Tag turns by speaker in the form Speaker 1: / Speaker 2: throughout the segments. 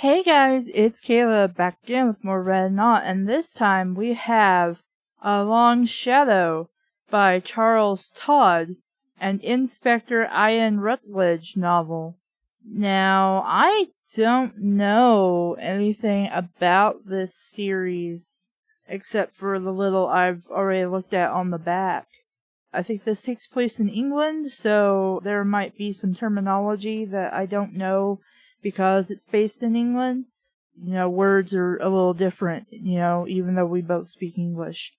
Speaker 1: Hey guys, it's Kayla back again with more Red Knot, and this time we have A Long Shadow by Charles Todd, an Inspector Ian Rutledge novel. Now, I don't know anything about this series, except for the little I've already looked at on the back. I think this takes place in England, so there might be some terminology that I don't know because it's based in England. Words are a little different, even though we both speak English.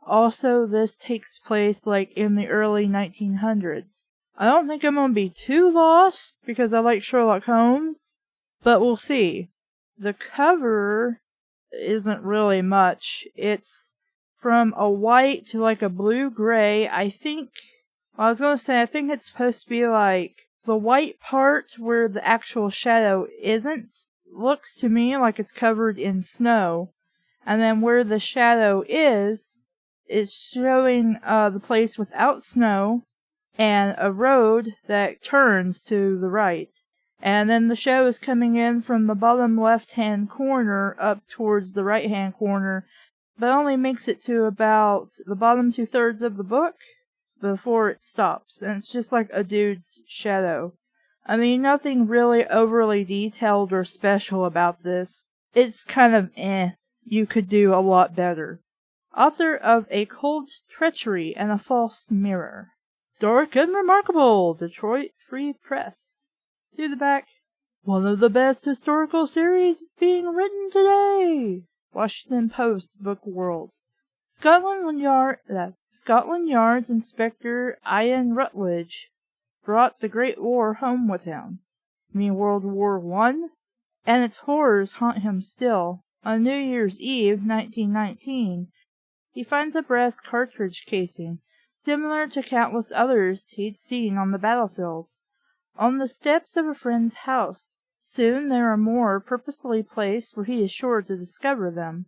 Speaker 1: Also, this takes place in the early 1900s. I don't think I'm gonna be too lost because I like Sherlock Holmes, but we'll see. The cover isn't really much. It's from a white to a blue-gray. I think it's supposed to be the white part where the actual shadow isn't looks to me like it's covered in snow. And then where the shadow is showing the place without snow and a road that turns to the right. And then the shadow is coming in from the bottom left-hand corner up towards the right-hand corner, but only makes it to about the bottom 2/3 of the book before it stops, and it's just like a dude's shadow. I mean, nothing really overly detailed or special about this. It's kind of you could do a lot better. Author of A Cold Treachery and a False Mirror. Dark and Remarkable, Detroit Free Press. To the back, one of the best historical series being written today. Washington Post Book World. Scotland Yard's Inspector Ian Rutledge brought the Great War home with him. You mean World War I? And its horrors haunt him still. On New Year's Eve, 1919, he finds a brass cartridge casing, similar to countless others he'd seen on the battlefield, on the steps of a friend's house. Soon there are more purposely placed where he is sure to discover them.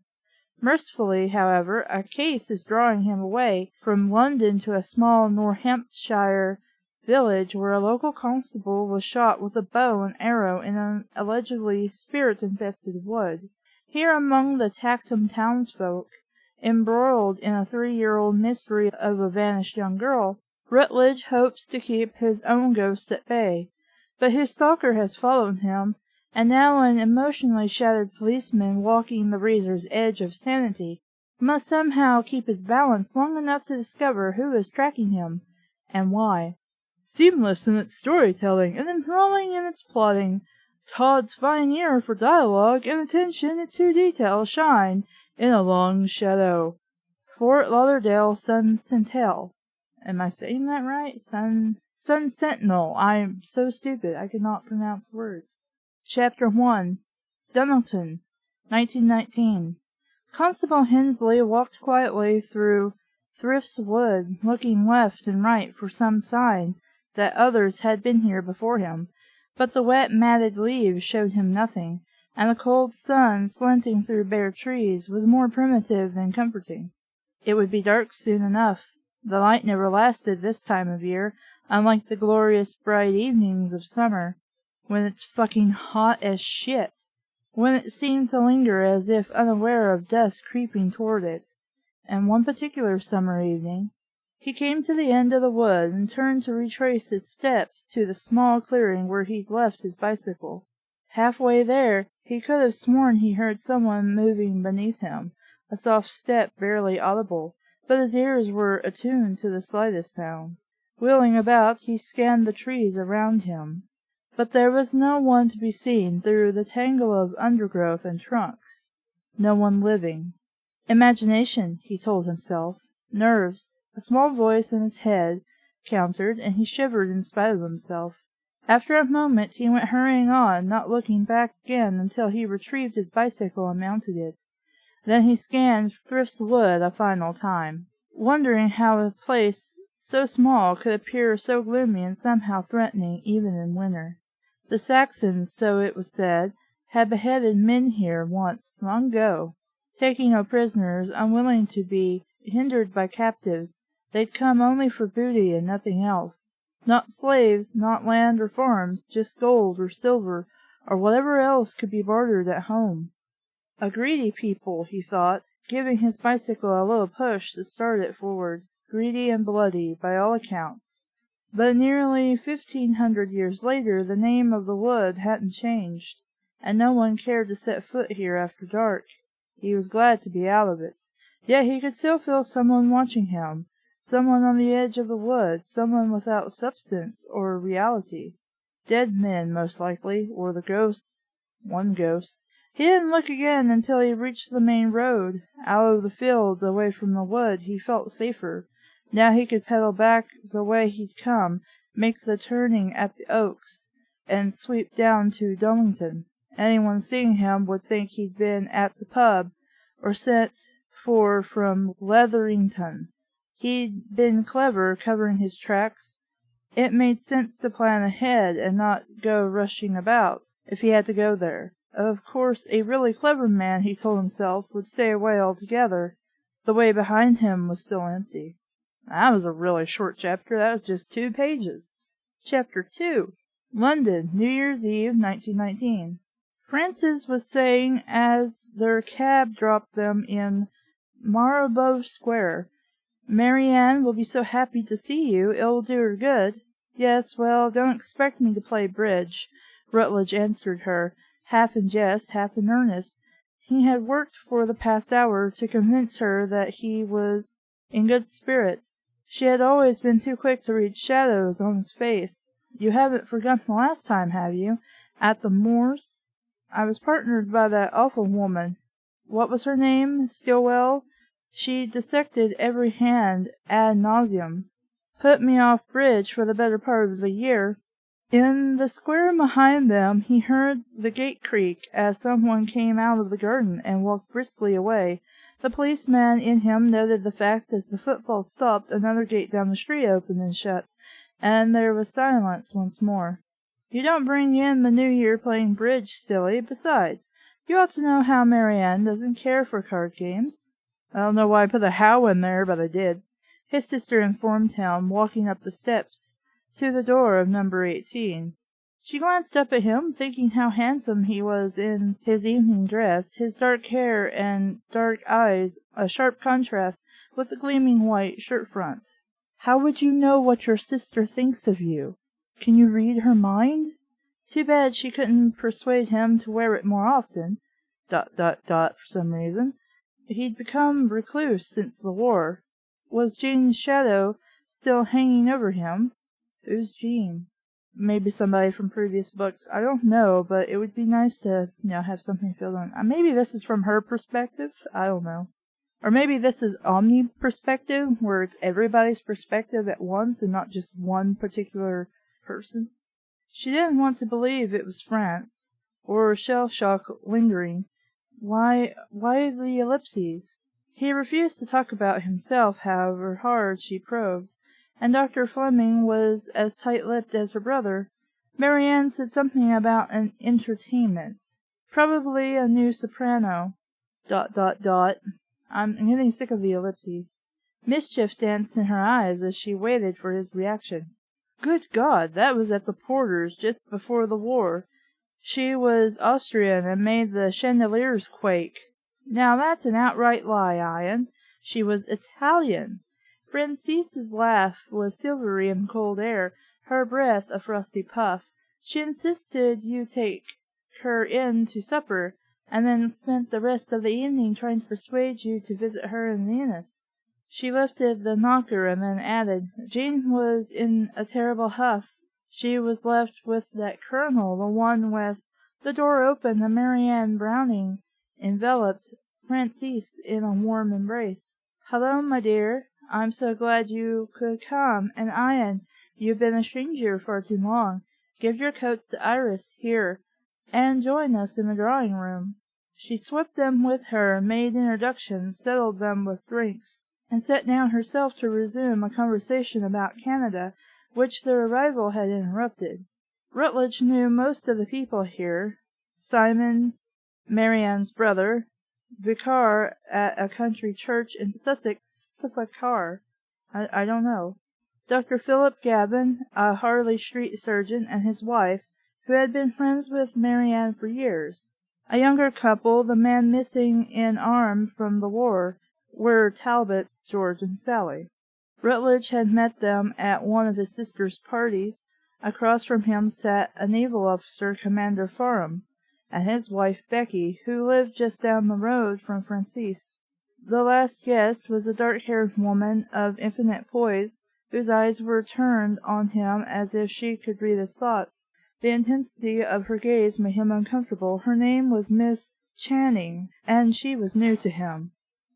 Speaker 1: Mercifully, however, a case is drawing him away from London to a small Northamptonshire village where a local constable was shot with a bow and arrow in an allegedly spirit-infested wood. Here among the Tactum townsfolk, embroiled in a 3-year-old mystery of a vanished young girl, Rutledge hopes to keep his own ghosts at bay. But his stalker has followed him, and now an emotionally shattered policeman walking the razor's edge of sanity must somehow keep his balance long enough to discover who is tracking him, and why. Seamless in its storytelling and enthralling in its plotting, Todd's fine ear for dialogue and attention to detail shine in A Long Shadow. Fort Lauderdale Sun Sentinel. Am I saying that right? Sun Sentinel. I'm so stupid I cannot pronounce words. Chapter 1. Dunnington, 1919. Constable Hensley walked quietly through Thrift's Wood, looking left and right for some sign that others had been here before him, but the wet matted leaves showed him nothing, and the cold sun slanting through bare trees was more primitive than comforting. It would be dark soon enough. The light never lasted this time of year, unlike the glorious bright evenings of summer, when it's fucking hot as shit, when it seemed to linger as if unaware of dusk creeping toward it. And one particular summer evening, he came to the end of the wood and turned to retrace his steps to the small clearing where he'd left his bicycle. Halfway there, he could have sworn he heard someone moving beneath him, a soft step barely audible, but his ears were attuned to the slightest sound. Wheeling about, he scanned the trees around him, but there was no one to be seen through the tangle of undergrowth and trunks. No one living. Imagination, he told himself. Nerves. A small voice in his head countered, and he shivered in spite of himself. After a moment he went hurrying on, not looking back again until he retrieved his bicycle and mounted it. Then he scanned Thrift's Wood a final time, wondering how a place so small could appear so gloomy and somehow threatening even in winter. The Saxons, so it was said, had beheaded men here once, long ago, taking no prisoners, unwilling to be hindered by captives. They'd come only for booty and nothing else. Not slaves, not land or farms, just gold or silver or whatever else could be bartered at home. A greedy people, he thought, giving his bicycle a little push to start it forward. Greedy and bloody, by all accounts. But nearly 1,500 years later the name of the wood hadn't changed, and no one cared to set foot here after dark. He was glad to be out of it. Yet he could still feel someone watching him, someone on the edge of the wood, someone without substance or reality. Dead men, most likely, or the ghosts. One ghost. He didn't look again until he reached the main road. Out of the fields, away from the wood, he felt safer. Now he could pedal back the way he'd come, make the turning at the Oaks, and sweep down to Domington. Anyone seeing him would think he'd been at the pub, or sent for from Leatherington. He'd been clever covering his tracks. It made sense to plan ahead and not go rushing about, if he had to go there. Of course, a really clever man, he told himself, would stay away altogether. The way behind him was still empty. That was a really short chapter. That was just 2 pages. Chapter 2. London, New Year's Eve, 1919. Francis was saying as their cab dropped them in Marlborough Square, "Marianne will be so happy to see you, it'll do her good." "Yes, well, don't expect me to play bridge," Rutledge answered her, half in jest, half in earnest. He had worked for the past hour to convince her that he was in good spirits. She had always been too quick to read shadows on his face. "You haven't forgotten the last time, have you? At the Moors? I was partnered by that awful woman. What was her name? Stillwell? She dissected every hand ad nauseam. Put me off bridge for the better part of a year." In the square behind them he heard the gate creak as someone came out of the garden and walked briskly away. The policeman in him noted the fact as the footfalls stopped, another gate down the street opened and shut, and there was silence once more. "You don't bring in the New Year playing bridge, silly. Besides, you ought to know how Marianne doesn't care for card games." "I don't know why I put a how in there, but I did," his sister informed him, walking up the steps to the door of number 18. She glanced up at him, thinking how handsome he was in his evening dress, his dark hair and dark eyes a sharp contrast with the gleaming white shirt-front. "How would you know what your sister thinks of you? Can you read her mind? Too bad she couldn't persuade him to wear it more often. ... For some reason. He'd become recluse since the war. Was Jean's shadow still hanging over him? Who's Jean? Maybe somebody from previous books. I don't know, but it would be nice to, have something filled in. Maybe this is from her perspective. I don't know. Or maybe this is omni-perspective, where it's everybody's perspective at once and not just one particular person. She didn't want to believe it was France, or shell shock lingering. Why the ellipses? He refused to talk about himself, however hard she probed, and Dr. Fleming was as tight-lipped as her brother. Marianne said something about an entertainment. Probably a new soprano. ... I'm getting sick of the ellipses. Mischief danced in her eyes as she waited for his reaction. Good God, that was at the Porters just before the war. She was Austrian and made the chandeliers quake. Now that's an outright lie, Ian. She was Italian. Francise's laugh was silvery in the cold air, her breath a frosty puff. She insisted you take her in to supper, and then spent the rest of the evening trying to persuade you to visit her in Venice. She lifted the knocker and then added, Jean was in a terrible huff. She was left with that colonel, the one with... The door opened and Marianne Browning enveloped Francis in a warm embrace. "Hello, my dear. I'm so glad you could come. And Ian, you've been a stranger far too long. Give your coats to Iris, here, and join us in the drawing-room." She swept them with her, made introductions, settled them with drinks, and sat down herself to resume a conversation about Canada, which their arrival had interrupted. Rutledge knew most of the people here. Simon, Marianne's brother, vicar at a country church in Sussex. What's a vicar? I don't know. Dr. Philip Gavin, a Harley Street surgeon, and his wife, who had been friends with Marianne for years. A younger couple, the man missing in arm from the war, were Talbots, George and Sally. Rutledge had met them at one of his sister's parties. Across from him sat a naval officer, Commander Farham, and his wife Becky, who lived just down the road from Francis. The last guest was a dark-haired woman of infinite poise, whose eyes were turned on him as if she could read his thoughts. The intensity of her gaze made him uncomfortable. Her name was Miss Channing, and she was new to him.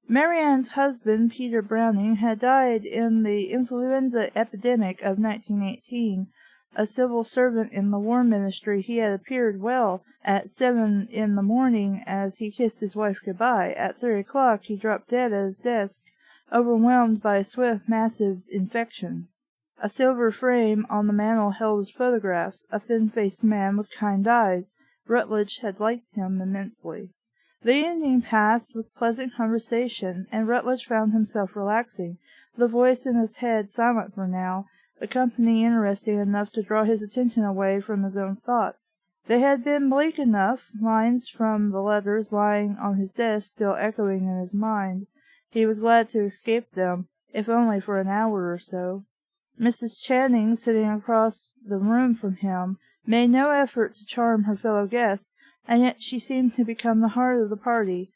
Speaker 1: Marianne's husband, Peter Browning, had died in the influenza epidemic of 1918. A civil servant in the War Ministry, he had appeared well at 7 in the morning as he kissed his wife good-bye. At 3 o'clock he dropped dead at his desk, overwhelmed by a swift, massive infection. A silver frame on the mantel held his photograph, a thin-faced man with kind eyes. Rutledge had liked him immensely. The evening passed with pleasant conversation, and Rutledge found himself relaxing, the voice in his head silent for now, the company interesting enough to draw his attention away from his own thoughts. They had been bleak enough, lines from the letters lying on his desk still echoing in his mind. He was glad to escape them, if only for an hour or so. Mrs. Channing, sitting across the room from him, made no effort to charm her fellow guests, and yet she seemed to become the heart of the party,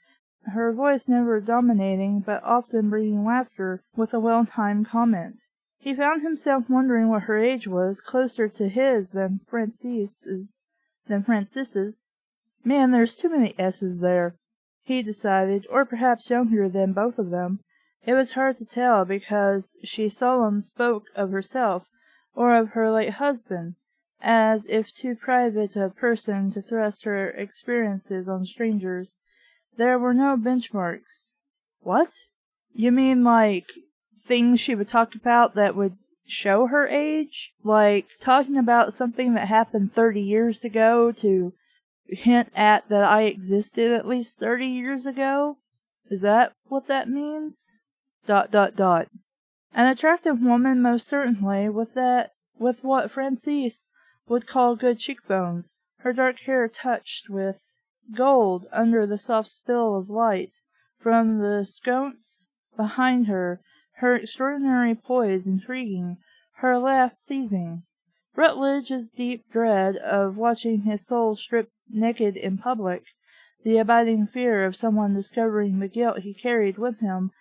Speaker 1: her voice never dominating, but often bringing laughter with a well-timed comment. He found himself wondering what her age was, closer to his than Francis's. Man, there's too many S's there, he decided, or perhaps younger than both of them. It was hard to tell, because she seldom spoke of herself, or of her late husband, as if too private a person to thrust her experiences on strangers. There were no benchmarks. What? You mean like things she would talk about that would show her age? Like talking about something that happened 30 years ago to hint at that I existed at least 30 years ago? Is that what that means? ... An attractive woman, most certainly, with what Francis would call good cheekbones, her dark hair touched with gold under the soft spill of light from the sconce behind her, her extraordinary poise intriguing, her laugh pleasing. Rutledge's deep dread of watching his soul stripped naked in public, the abiding fear of someone discovering the guilt he carried with him,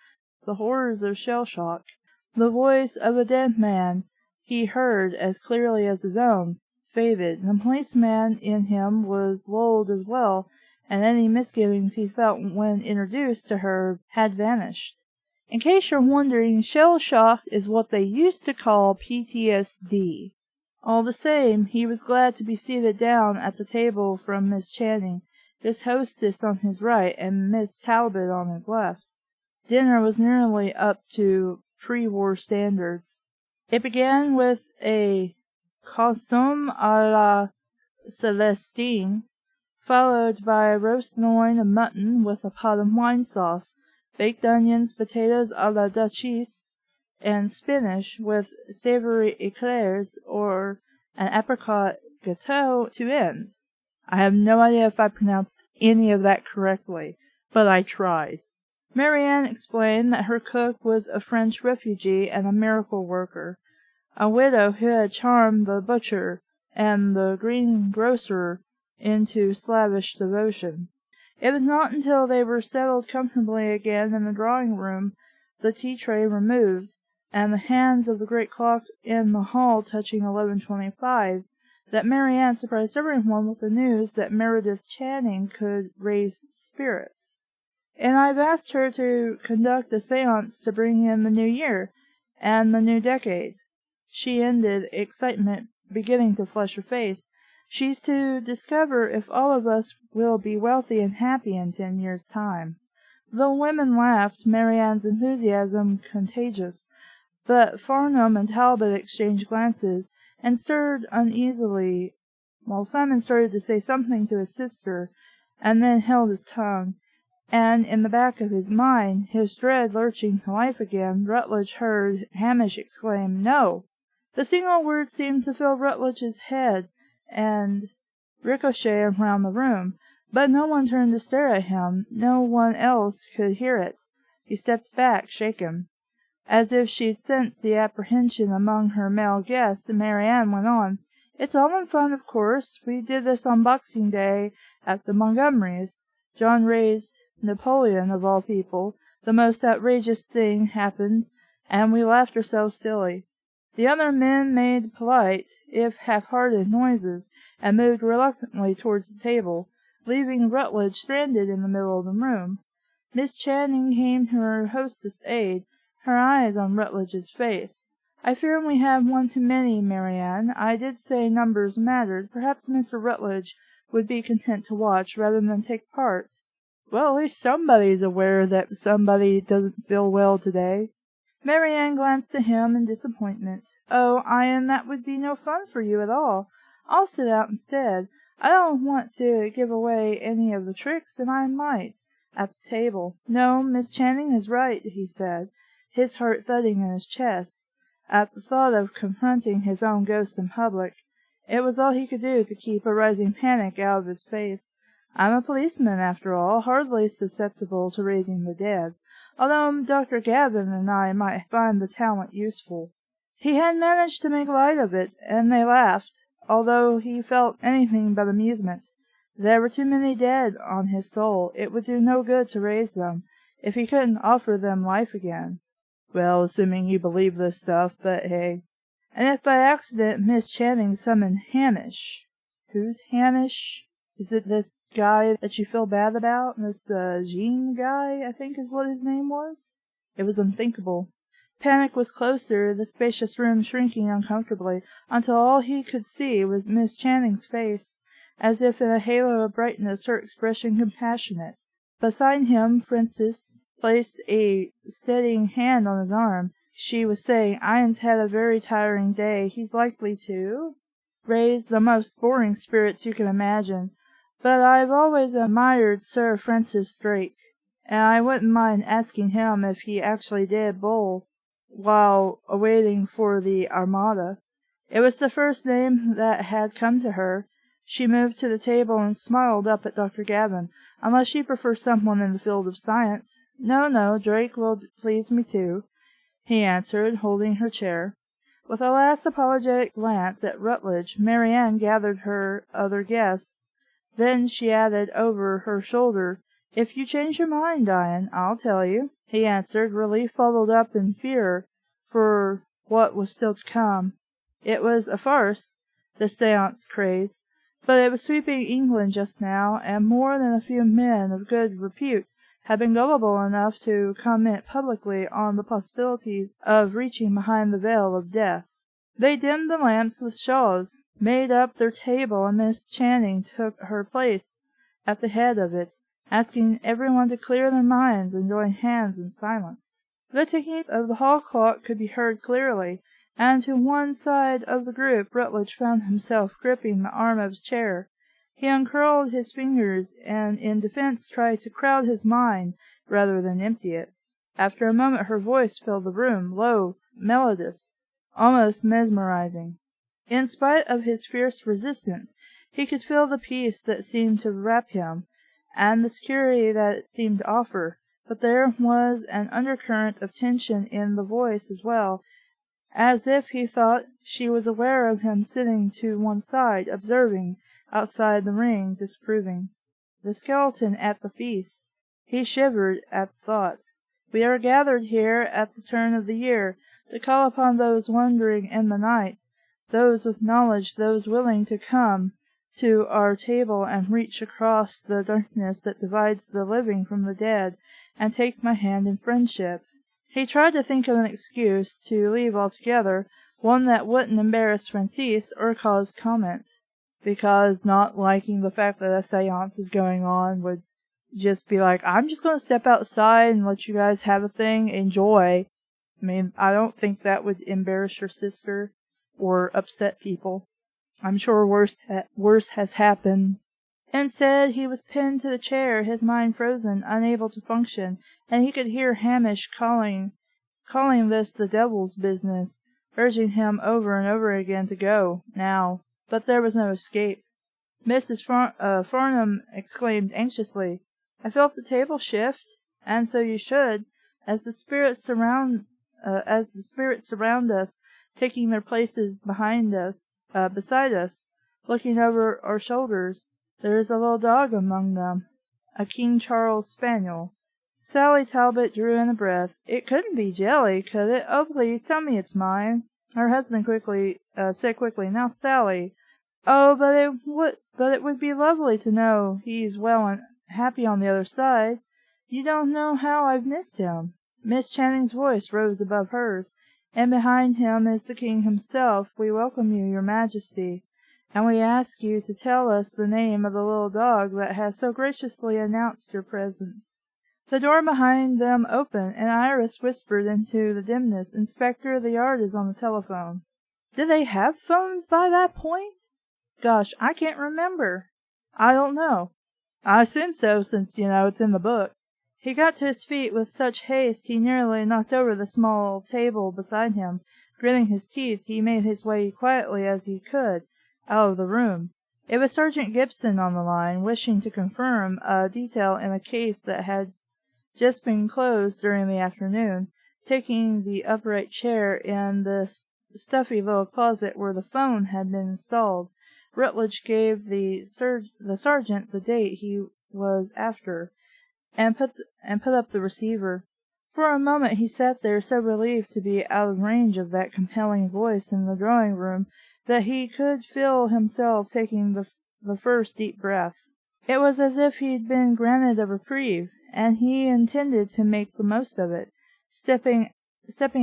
Speaker 1: the horrors of shell-shock, the voice of a dead man he heard as clearly as his own, faded. The policeman in him was lulled as well, and any misgivings he felt when introduced to her had vanished. In case you're wondering, shell-shock is what they used to call PTSD. All the same, he was glad to be seated down at the table from Miss Channing, his hostess on his right and Miss Talbot on his left. Dinner was nearly up to pre-war standards. It began with a consomme à la Celestine, followed by a roast loin of mutton with a pot of wine sauce, baked onions, potatoes à la duchesse, and spinach with savory eclairs or an apricot gâteau to end. I have no idea if I pronounced any of that correctly, but I tried. Marianne explained that her cook was a French refugee and a miracle worker, a widow who had charmed the butcher and the greengrocer into slavish devotion. It was not until they were settled comfortably again in the drawing-room, the tea-tray removed, and the hands of the great clock in the hall touching 11:25, that Marianne surprised everyone with the news that Meredith Channing could raise spirits. And I've asked her to conduct a séance to bring in the new year and the new decade. She ended, excitement beginning to flush her face. She's to discover if all of us will be wealthy and happy in 10 years' time. The women laughed, Marianne's enthusiasm contagious, but Farnham and Talbot exchanged glances and stirred uneasily, while Simon started to say something to his sister, and then held his tongue. And in the back of his mind, his dread lurching to life again, Rutledge heard Hamish exclaim, "No!" The single word seemed to fill Rutledge's head, and ricochet around the room, but no one turned to stare at him. No one else could hear it. He stepped back, shaken. As if she'd sensed the apprehension among her male guests, Mary Ann went on, "It's all in fun, of course. We did this on Boxing Day at the Montgomerys'. John raised Napoleon, of all people. The most outrageous thing happened, and we laughed ourselves silly. The other men made polite, if half-hearted noises, and moved reluctantly towards the table, leaving Rutledge stranded in the middle of the room. Miss Channing came to her hostess' aid, her eyes on Rutledge's face. I fear we have one too many, Mary Ann. I did say numbers mattered. Perhaps Mr. Rutledge would be content to watch rather than take part." "Well, at least somebody's aware that somebody doesn't feel well today." Mary Ann glanced at him in disappointment. "Oh, Ian, that would be no fun for you at all. I'll sit out instead. I don't want to give away any of the tricks, and I might, at the table." "No, Miss Channing is right," he said, his heart thudding in his chest at the thought of confronting his own ghost in public. It was all he could do to keep a rising panic out of his face. "I'm a policeman, after all, hardly susceptible to raising the dead, although Dr. Gavin and I might find the talent useful." He had managed to make light of it, and they laughed, although he felt anything but amusement. There were too many dead on his soul. It would do no good to raise them, if he couldn't offer them life again. "Well, assuming you believe this stuff, but hey." "And if by accident Miss Channing summoned Hamish—" "Who's Hamish? Is it this guy that you feel bad about? This Jean guy, I think is what his name was?" It was unthinkable. Panic was closer, the spacious room shrinking uncomfortably, until all he could see was Miss Channing's face, as if in a halo of brightness, her expression compassionate. Beside him, Frances placed a steadying hand on his arm. She was saying, "Ian's had a very tiring day. He's likely to raise the most boring spirits you can imagine. But I've always admired Sir Francis Drake, and I wouldn't mind asking him if he actually did bowl while waiting for the Armada." It was the first name that had come to her. She moved to the table and smiled up at Dr. Gavin. "Unless you prefer someone in the field of science." No, Drake will please me too," he answered, holding her chair. With a last apologetic glance at Rutledge, Mary Ann gathered her other guests. Then she added over her shoulder, "If you change your mind, Ian, I'll tell you." He answered, relief bottled up in fear for what was still to come. It was a farce, the séance craze, but it was sweeping England just now, and more than a few men of good repute had been gullible enough to comment publicly on the possibilities of reaching behind the veil of death. They dimmed the lamps with shawls, made up their table, and Miss Channing took her place at the head of it, asking everyone to clear their minds and join hands in silence. The ticking of the hall clock could be heard clearly, and to one side of the group Rutledge found himself gripping the arm of a chair. He uncurled his fingers and in defense tried to crowd his mind rather than empty it. After a moment her voice filled the room, low, melodious, almost mesmerizing. In spite of his fierce resistance, he could feel the peace that seemed to wrap him, and the security that it seemed to offer, but there was an undercurrent of tension in the voice as well, as if he thought she was aware of him sitting to one side, observing, outside the ring, disapproving. The skeleton at the feast. He shivered at the thought. "We are gathered here at the turn of the year, to call upon those wandering in the night, those with knowledge, those willing to come to our table and reach across the darkness that divides the living from the dead, and take my hand in friendship." He tried to think of an excuse to leave altogether, one that wouldn't embarrass Frances or cause comment. Because not liking the fact that a séance is going on would just be like, "I'm just going to step outside and let you guys have a thing, enjoy." I mean, I don't think that would embarrass your sister or upset people. I'm sure worse has happened. Instead, he was pinned to the chair, his mind frozen, unable to function, and he could hear Hamish calling this the devil's business, urging him over and over again to go, now. But there was no escape. Mrs. Farnham exclaimed anxiously. "I felt the table shift, and so you should, as the spirits surround us, taking their places beside us, looking over our shoulders. There is a little dog among them, a King Charles spaniel." Sally Talbot drew in a breath. "It couldn't be Jelly, could it? Oh, please tell me it's mine." Her husband said quickly, "Now, Sally." "Oh, but it would be lovely to know he's well and happy on the other side. You don't know how I've missed him." Miss Channing's voice rose above hers. "And behind him is the king himself. We welcome you, your majesty, and we ask you to tell us the name of the little dog that has so graciously announced your presence." The door behind them opened, and Iris whispered into the dimness, "Inspector, the yard is on the telephone." Did they have phones by that point? Gosh, I can't remember. I don't know. I assume so, since, it's in the book. He got to his feet with such haste he nearly knocked over the small table beside him. Gritting his teeth, he made his way quietly as he could out of the room. It was Sergeant Gibson on the line, wishing to confirm a detail in a case that had just been closed during the afternoon. Taking the upright chair in the stuffy little closet where the phone had been installed, Rutledge gave the sergeant the date he was after, and put up the receiver. For a moment he sat there, so relieved to be out of range of that compelling voice in the drawing-room that he could feel himself taking the first deep breath. It was as if he'd been granted a reprieve, and he intended to make the most of it. Stepping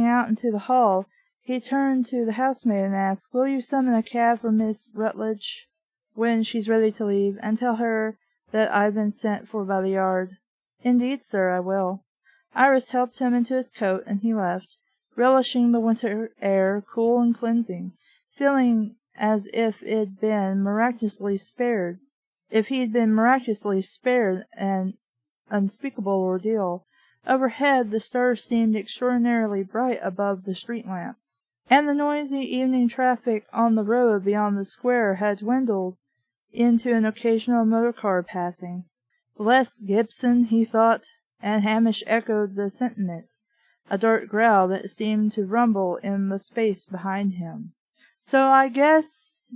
Speaker 1: out into the hall, he turned to the housemaid and asked, "Will you summon a cab for Miss Rutledge when she's ready to leave, and tell her that I've been sent for by the yard?" "Indeed, sir, I will." Iris helped him into his coat, and he left, relishing the winter air, cool and cleansing, feeling as if he'd been miraculously spared an unspeakable ordeal. Overhead the stars seemed extraordinarily bright above the street lamps, and the noisy evening traffic on the road beyond the square had dwindled into an occasional motor car passing. "Bless Gibson," he thought, and Hamish echoed the sentiment, a dark growl that seemed to rumble in the space behind him. "So I guess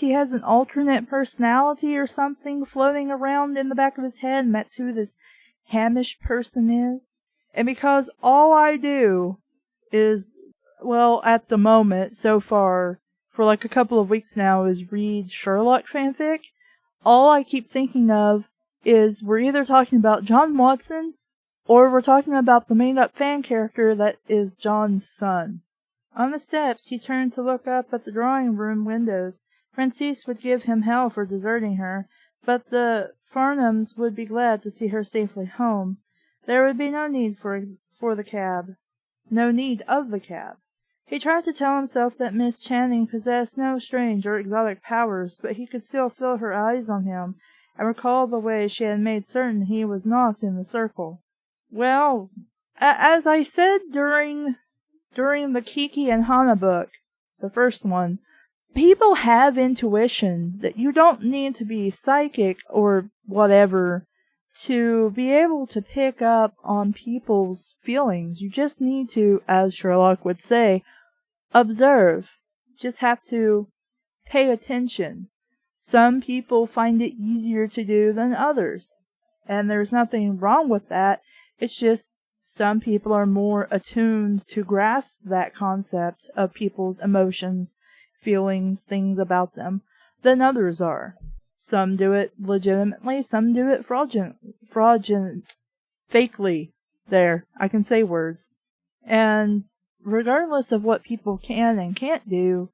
Speaker 1: he has an alternate personality or something floating around in the back of his head, and that's who this Hamish person is. And because all I do is, well, at the moment, so far, for like a couple of weeks now, is read Sherlock fanfic, all I keep thinking of is we're either talking about John Watson, or we're talking about the made-up fan character that is John's son." On the steps, he turned to look up at the drawing-room windows. Francis would give him hell for deserting her, but the Farnhams would be glad to see her safely home. There would be no need for the cab. No need of the cab. He tried to tell himself that Miss Channing possessed no strange or exotic powers, but he could still feel her eyes on him, and recall the way she had made certain he was not in the circle. "Well, as I said during the Kiki and Hana book, the first one, people have intuition, that you don't need to be psychic or whatever to be able to pick up on people's feelings. You just need to, as Sherlock would say, observe. Just have to pay attention. Some people find it easier to do than others, and there's nothing wrong with that. It's just some people are more attuned to grasp that concept of people's emotions, feelings, things about them, than others are. Some do it legitimately, some do it fakely. There, I can say words. And regardless of what people can and can't do,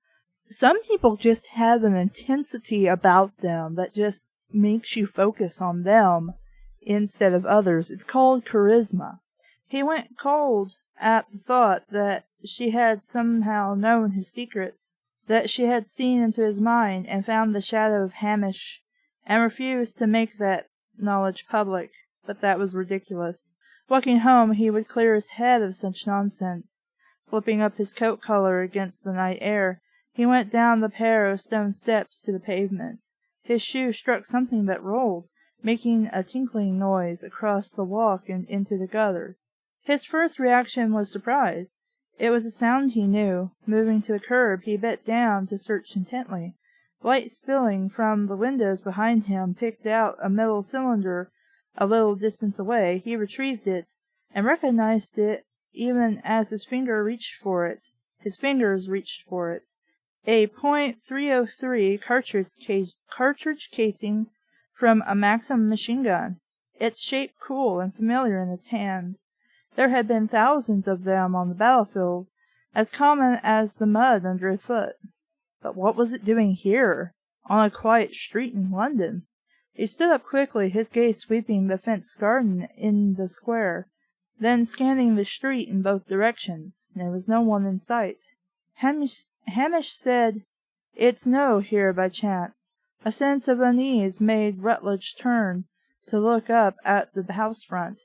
Speaker 1: some people just have an intensity about them that just makes you focus on them instead of others. It's called charisma. He went cold at the thought that she had somehow known his secrets, that she had seen into his mind and found the shadow of Hamish, and refused to make that knowledge public. But that was ridiculous. Walking home, he would clear his head of such nonsense. Flipping up his coat collar against the night air, he went down the pair of stone steps to the pavement. His shoe struck something that rolled, making a tinkling noise across the walk and into the gutter. His first reaction was surprise. It was a sound he knew. Moving to the curb, he bent down to search intently. Light spilling from the windows behind him picked out a metal cylinder a little distance away. He retrieved it, and recognized it even as his fingers reached for it. A .303 cartridge casing from a Maxim machine gun, its shape cool and familiar in his hand. There had been thousands of them on the battlefield, as common as the mud under a foot. But what was it doing here, on a quiet street in London? He stood up quickly, his gaze sweeping the fenced garden in the square, then scanning the street in both directions. There was no one in sight. Hamish said, "It's no here by chance." A sense of unease made Rutledge turn to look up at the house front.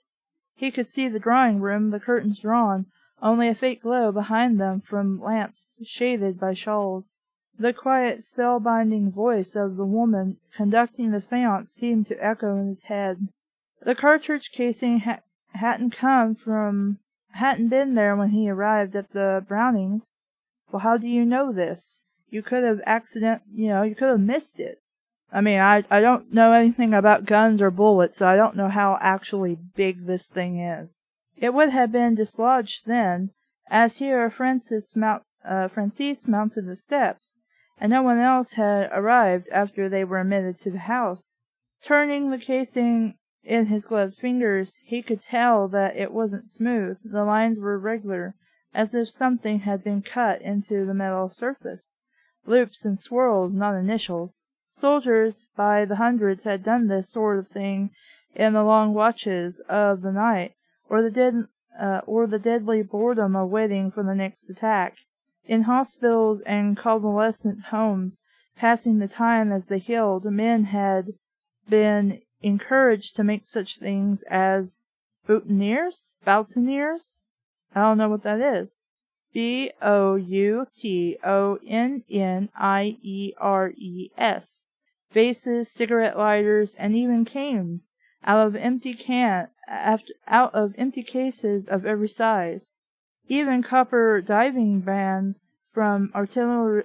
Speaker 1: He could see the drawing-room, the curtains drawn, only a faint glow behind them from lamps shaded by shawls. The quiet, spellbinding voice of the woman conducting the séance seemed to echo in his head. The cartridge casing hadn't been there when he arrived at the Brownings. Well, how do you know this? You could have you could have missed it. I mean, I don't know anything about guns or bullets, so I don't know how actually big this thing is. It would have been dislodged then, as here Francis mounted the steps, and no one else had arrived after they were admitted to the house. Turning the casing in his gloved fingers, he could tell that it wasn't smooth. The lines were regular, as if something had been cut into the metal surface. Loops and swirls, not initials. Soldiers by the hundreds had done this sort of thing in the long watches of the night, or the deadly boredom of waiting for the next attack. In hospitals and convalescent homes, passing the time as they healed, men had been encouraged to make such things as boutonnières? I don't know what that is. Boutonnières. Vases, cigarette lighters, and even canes, out of empty cases of every size. Even copper diving bands from artillery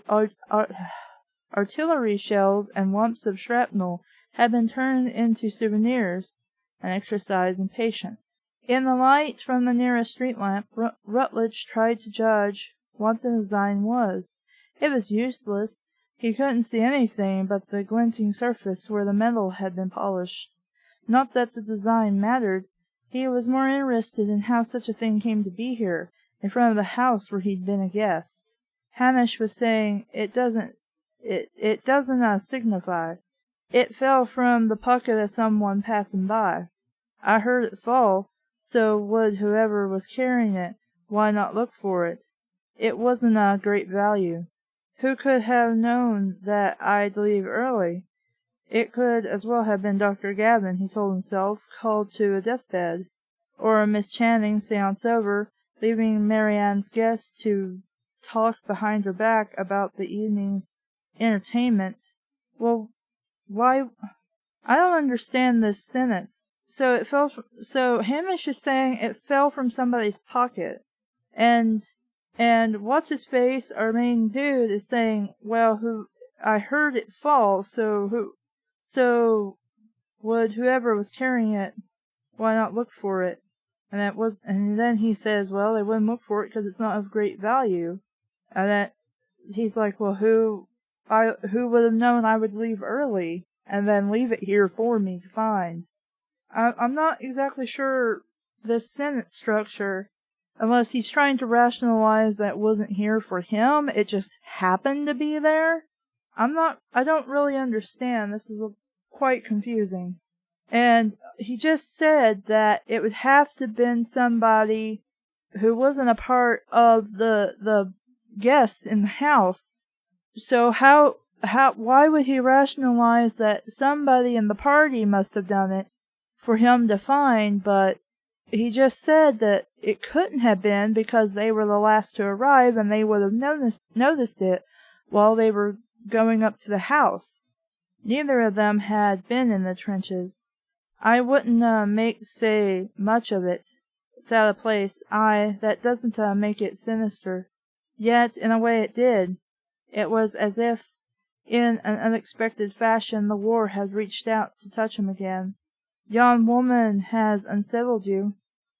Speaker 1: shells and lumps of shrapnel had been turned into souvenirs, an exercise in patience. In the light from the nearest street lamp, Rutledge tried to judge what the design was. It was useless. He couldn't see anything but the glinting surface where the metal had been polished. Not that the design mattered. He was more interested in how such a thing came to be here, in front of the house where he'd been a guest. Hamish was saying, it doesn't signify. It fell from the pocket of someone passing by. I heard it fall, so would whoever was carrying it. Why not look for it? It wasn't a great value. Who could have known that I'd leave early? It could as well have been Dr. Gavin, he told himself, called to a deathbed. Or Miss Channing, séance over, leaving Marianne's guests to talk behind her back about the evening's entertainment. Well, why? I don't understand this sentence. So Hamish is saying it fell from somebody's pocket, and what's his face, our main dude, is saying, well, I heard it fall, so would whoever was carrying it, why not look for it? And then he says, well, they wouldn't look for it because it's not of great value. And that he's like, well, who would have known I would leave early and then leave it here for me to find? I'm not exactly sure this sentence structure, unless he's trying to rationalize that it wasn't here for him, it just happened to be there. I don't really understand. This is quite confusing. And he just said that it would have to have been somebody who wasn't a part of the guests in the house. So why would he rationalize that somebody in the party must have done it for him to find? But he just said that it couldn't have been because they were the last to arrive and they would have noticed it while they were going up to the house. Neither of them had been in the trenches. I wouldn't say much of it. It's out of place. That doesn't make it sinister. Yet, in a way it did. It was as if, in an unexpected fashion, the war had reached out to touch him again. Yon woman has unsettled you.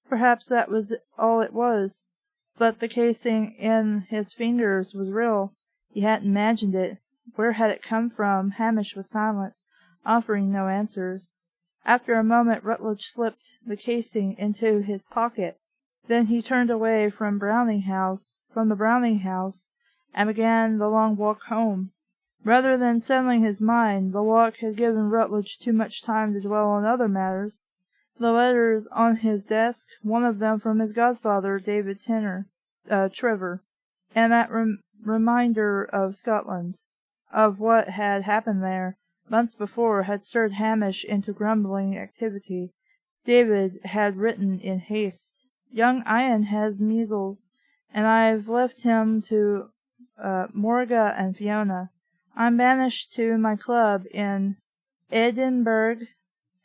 Speaker 1: Perhaps that was all it was. But the casing in his fingers was real. He hadn't imagined it. Where had it come from? Hamish was silent, offering no answers. After a moment Rutledge slipped the casing into his pocket. Then he turned away from the Browning house, and began the long walk home. Rather than settling his mind, the walk had given Rutledge too much time to dwell on other matters. The letters on his desk, one of them from his godfather, David Trevor, and that reminder of Scotland, of what had happened there months before, had stirred Hamish into grumbling activity. David had written in haste, "Young Ian has measles, and I've left him to Morga and Fiona. I'm banished to my club in Edinburgh,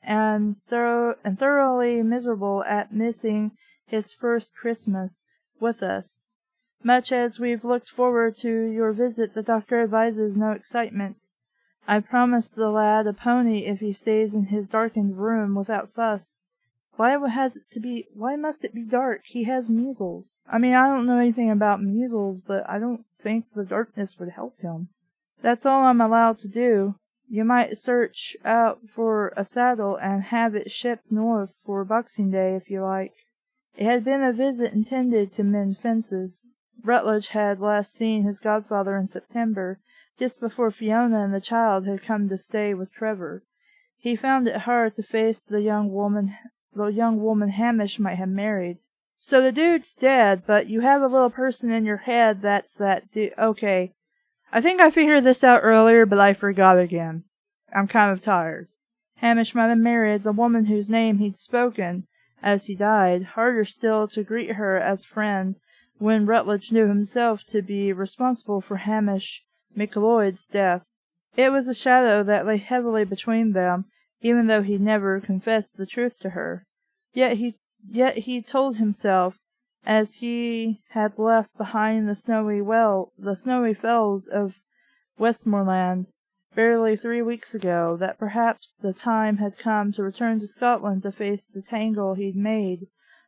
Speaker 1: and thoroughly miserable at missing his first Christmas with us. Much as we've looked forward to your visit, the doctor advises no excitement. I promised the lad a pony if he stays in his darkened room without fuss. Why must it be dark? He has measles. I don't know anything about measles, but I don't think the darkness would help him. That's all I'm allowed to do. You might search out for a saddle and have it shipped north for Boxing Day if you like." It had been a visit intended to mend fences. Rutledge had last seen his godfather in September, just before Fiona and the child had come to stay with Trevor. He found it hard to face the young woman Hamish might have married. "So the dude's dead, but you have a little person in your head that's that dude. Okay. I think I figured this out earlier, but I forgot again. I'm kind of tired." Hamish might have married the woman whose name he'd spoken as he died. Harder still to greet her as a friend, when Rutledge knew himself to be responsible for Hamish McLeod's death. It was a shadow that lay heavily between them, even though he never confessed the truth to her. Yet he told himself, as he had left behind the snowy fells of Westmoreland barely 3 weeks ago, that perhaps the time had come to return to Scotland to face the tangle he'd made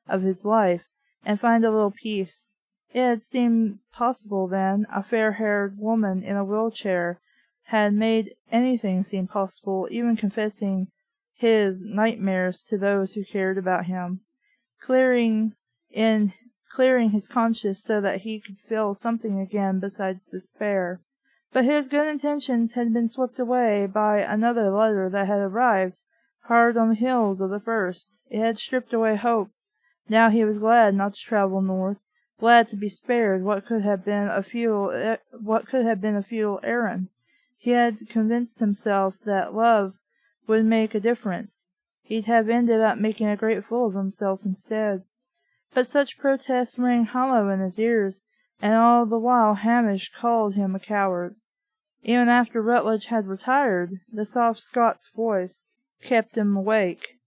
Speaker 1: of his life, and find a little peace. It had seemed possible then. A fair-haired woman in a wheelchair had made anything seem possible, even confessing his nightmares to those who cared about him, clearing his conscience so that he could feel something again besides despair. But his good intentions had been swept away by another letter that had arrived, hard on the heels of the first. It had stripped away hope. Now he was glad not to travel north, glad to be spared what could have been a futile errand. He had convinced himself that love would make a difference. He'd have ended up making a great fool of himself instead. But such protests rang hollow in his ears, and all the while Hamish called him a coward. Even after Rutledge had retired, the soft Scots voice kept him awake,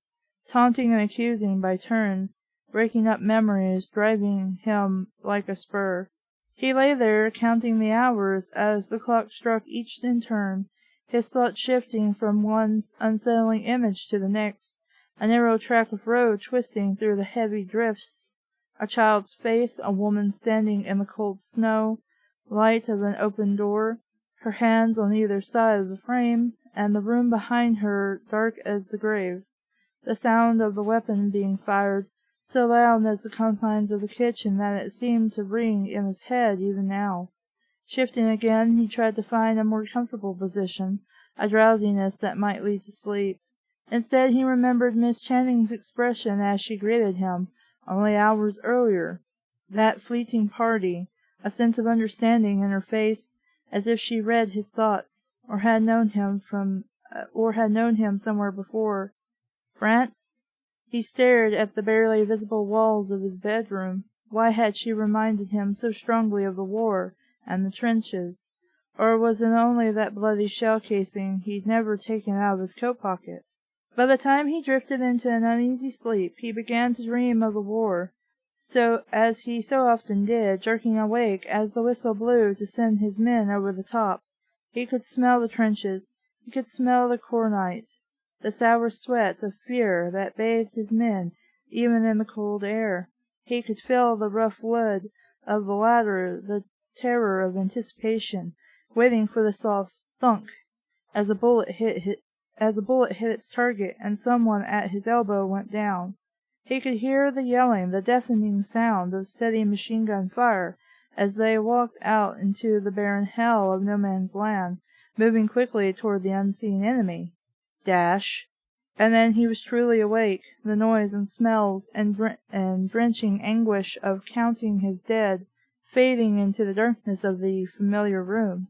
Speaker 1: taunting and accusing by turns, breaking up memories, driving him like a spur. He lay there, counting the hours as the clock struck each in turn, his thoughts shifting from one unsettling image to the next, a narrow track of road twisting through the heavy drifts, a child's face, a woman standing in the cold snow, light of an open door, her hands on either side of the frame, and the room behind her dark as the grave. The sound of the weapon being fired, so loud as the confines of the kitchen that it seemed to ring in his head even now. Shifting again, he tried to find a more comfortable position, a drowsiness that might lead to sleep. Instead, he remembered Miss Channing's expression as she greeted him, only hours earlier. That fleeting party, a sense of understanding in her face, as if she read his thoughts, or had known him somewhere before. France? He stared at the barely visible walls of his bedroom. Why had she reminded him so strongly of the war and the trenches? Or was it only that bloody shell casing he'd never taken out of his coat pocket? By the time he drifted into an uneasy sleep, he began to dream of the war, so as he so often did, jerking awake as the whistle blew to send his men over the top. He could smell the trenches. He could smell the cornite, the sour sweat of fear that bathed his men even in the cold air. He could feel the rough wood of the ladder, the terror of anticipation, waiting for the soft thunk as a bullet hit its target and someone at his elbow went down. He could hear the yelling, the deafening sound of steady machine-gun fire as they walked out into the barren hell of no man's land, moving quickly toward the unseen enemy. Dash! And then he was truly awake, the noise and smells and drenching anguish of counting his dead fading into the darkness of the familiar room.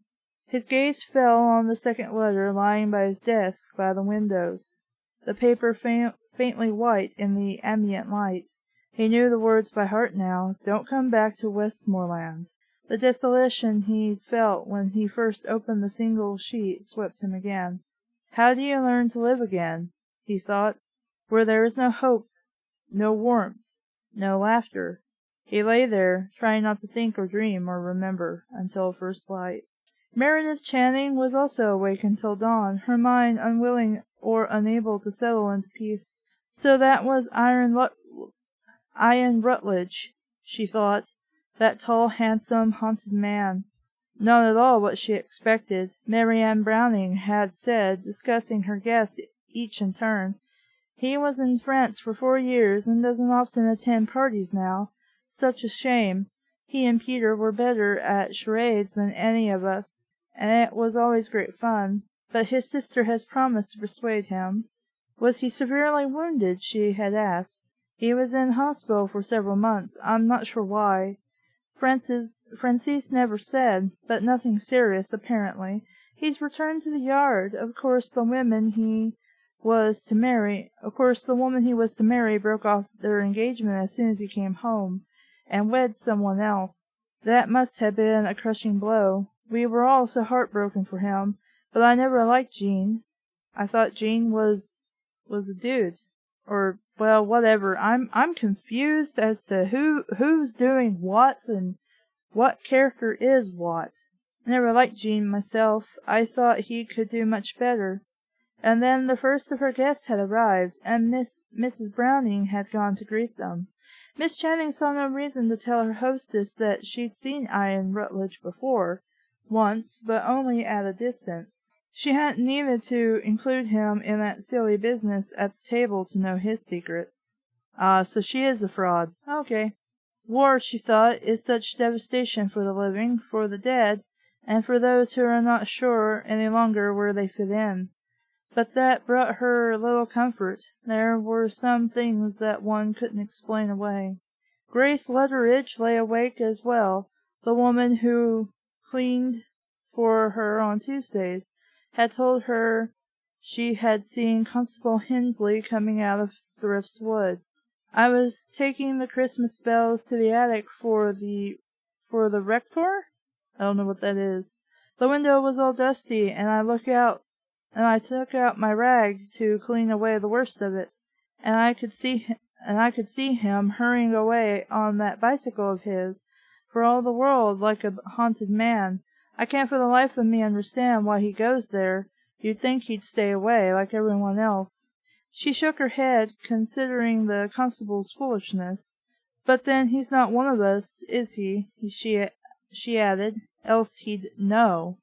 Speaker 1: His gaze fell on the second letter lying by his desk by the windows, the paper faintly white in the ambient light. He knew the words by heart now. Don't come back to Westmoreland. The desolation he felt when he first opened the single sheet swept him again. How do you learn to live again, he thought, where there is no hope, no warmth, no laughter? He lay there, trying not to think or dream or remember, until first light. Meredith Channing was also awake until dawn, her mind unwilling or unable to settle into peace. So that was Ian Rutledge, she thought, that tall, handsome, haunted man. Not at all what she expected. Mary Ann Browning had said, discussing her guests each in turn. He was in France for 4 years and doesn't often attend parties now. Such a shame. He and Peter were better at charades than any of us, and it was always great fun. But his sister has promised to persuade him. Was he severely wounded? She had asked. He was in hospital for several months. I'm not sure why. Francis never said, but nothing serious, apparently. He's returned to the yard. Of course the woman he was to marry broke off their engagement as soon as he came home, and wed someone else. That must have been a crushing blow. We were all so heartbroken for him, but I never liked Jean. I thought Jean was a dude. Or, well, whatever. I'm confused as to who's doing what and what character is what. I never liked Jean myself. I thought he could do much better. And then the first of her guests had arrived, and Mrs. Browning had gone to greet them. Miss Channing saw no reason to tell her hostess that she'd seen Ian Rutledge before, once, but only at a distance. She hadn't needed to include him in that silly business at the table to know his secrets. Ah, so she is a fraud. Okay. War, she thought, is such devastation for the living, for the dead, and for those who are not sure any longer where they fit in. But that brought her little comfort. There were some things that one couldn't explain away. Grace Lutteridge lay awake as well. The woman who cleaned for her on Tuesdays had told her she had seen Constable Hensley coming out of Thrift's Wood. I was taking the Christmas bells to the attic for the rector? I don't know what that is. The window was all dusty, and I took out my rag to clean away the worst of it, and I could see him hurrying away on that bicycle of his, for all the world like a haunted man. I can't for the life of me understand why he goes there. You'd think he'd stay away, like everyone else. She shook her head, considering the constable's foolishness. But then he's not one of us, is he? She added, else he'd know.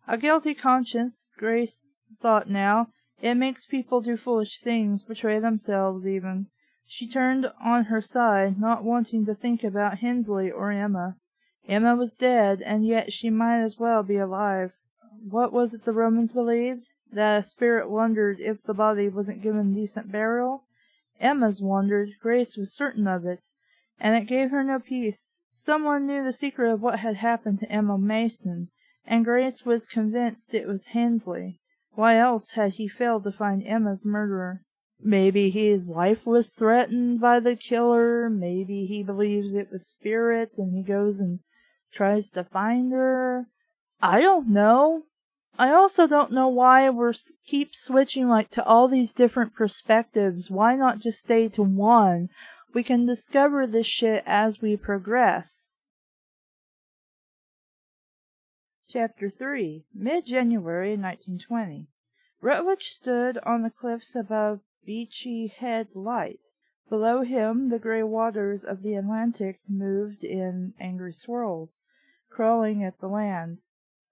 Speaker 1: A guilty conscience, Grace thought now. It makes people do foolish things, betray themselves even. She turned on her side, not wanting to think about Hensley or Emma. Emma was dead, and yet she might as well be alive. What was it the Romans believed? That a spirit wondered if the body wasn't given decent burial? Emma's wondered. Grace was certain of it, and it gave her no peace. Someone knew the secret of what had happened to Emma Mason, and Grace was convinced it was Hensley. Why else had he failed to find Emma's murderer? Maybe his life was threatened by the killer. Maybe he believes it was spirits, and he goes and tries to find her. I don't know. I also don't know why keep switching to all these different perspectives. Why not just stay to one? We can discover this shit as we progress. Chapter 3. Mid-January 1920. Rutledge stood on the cliffs above Beachy Head Light. Below him the grey waters of the Atlantic moved in angry swirls, crawling at the land.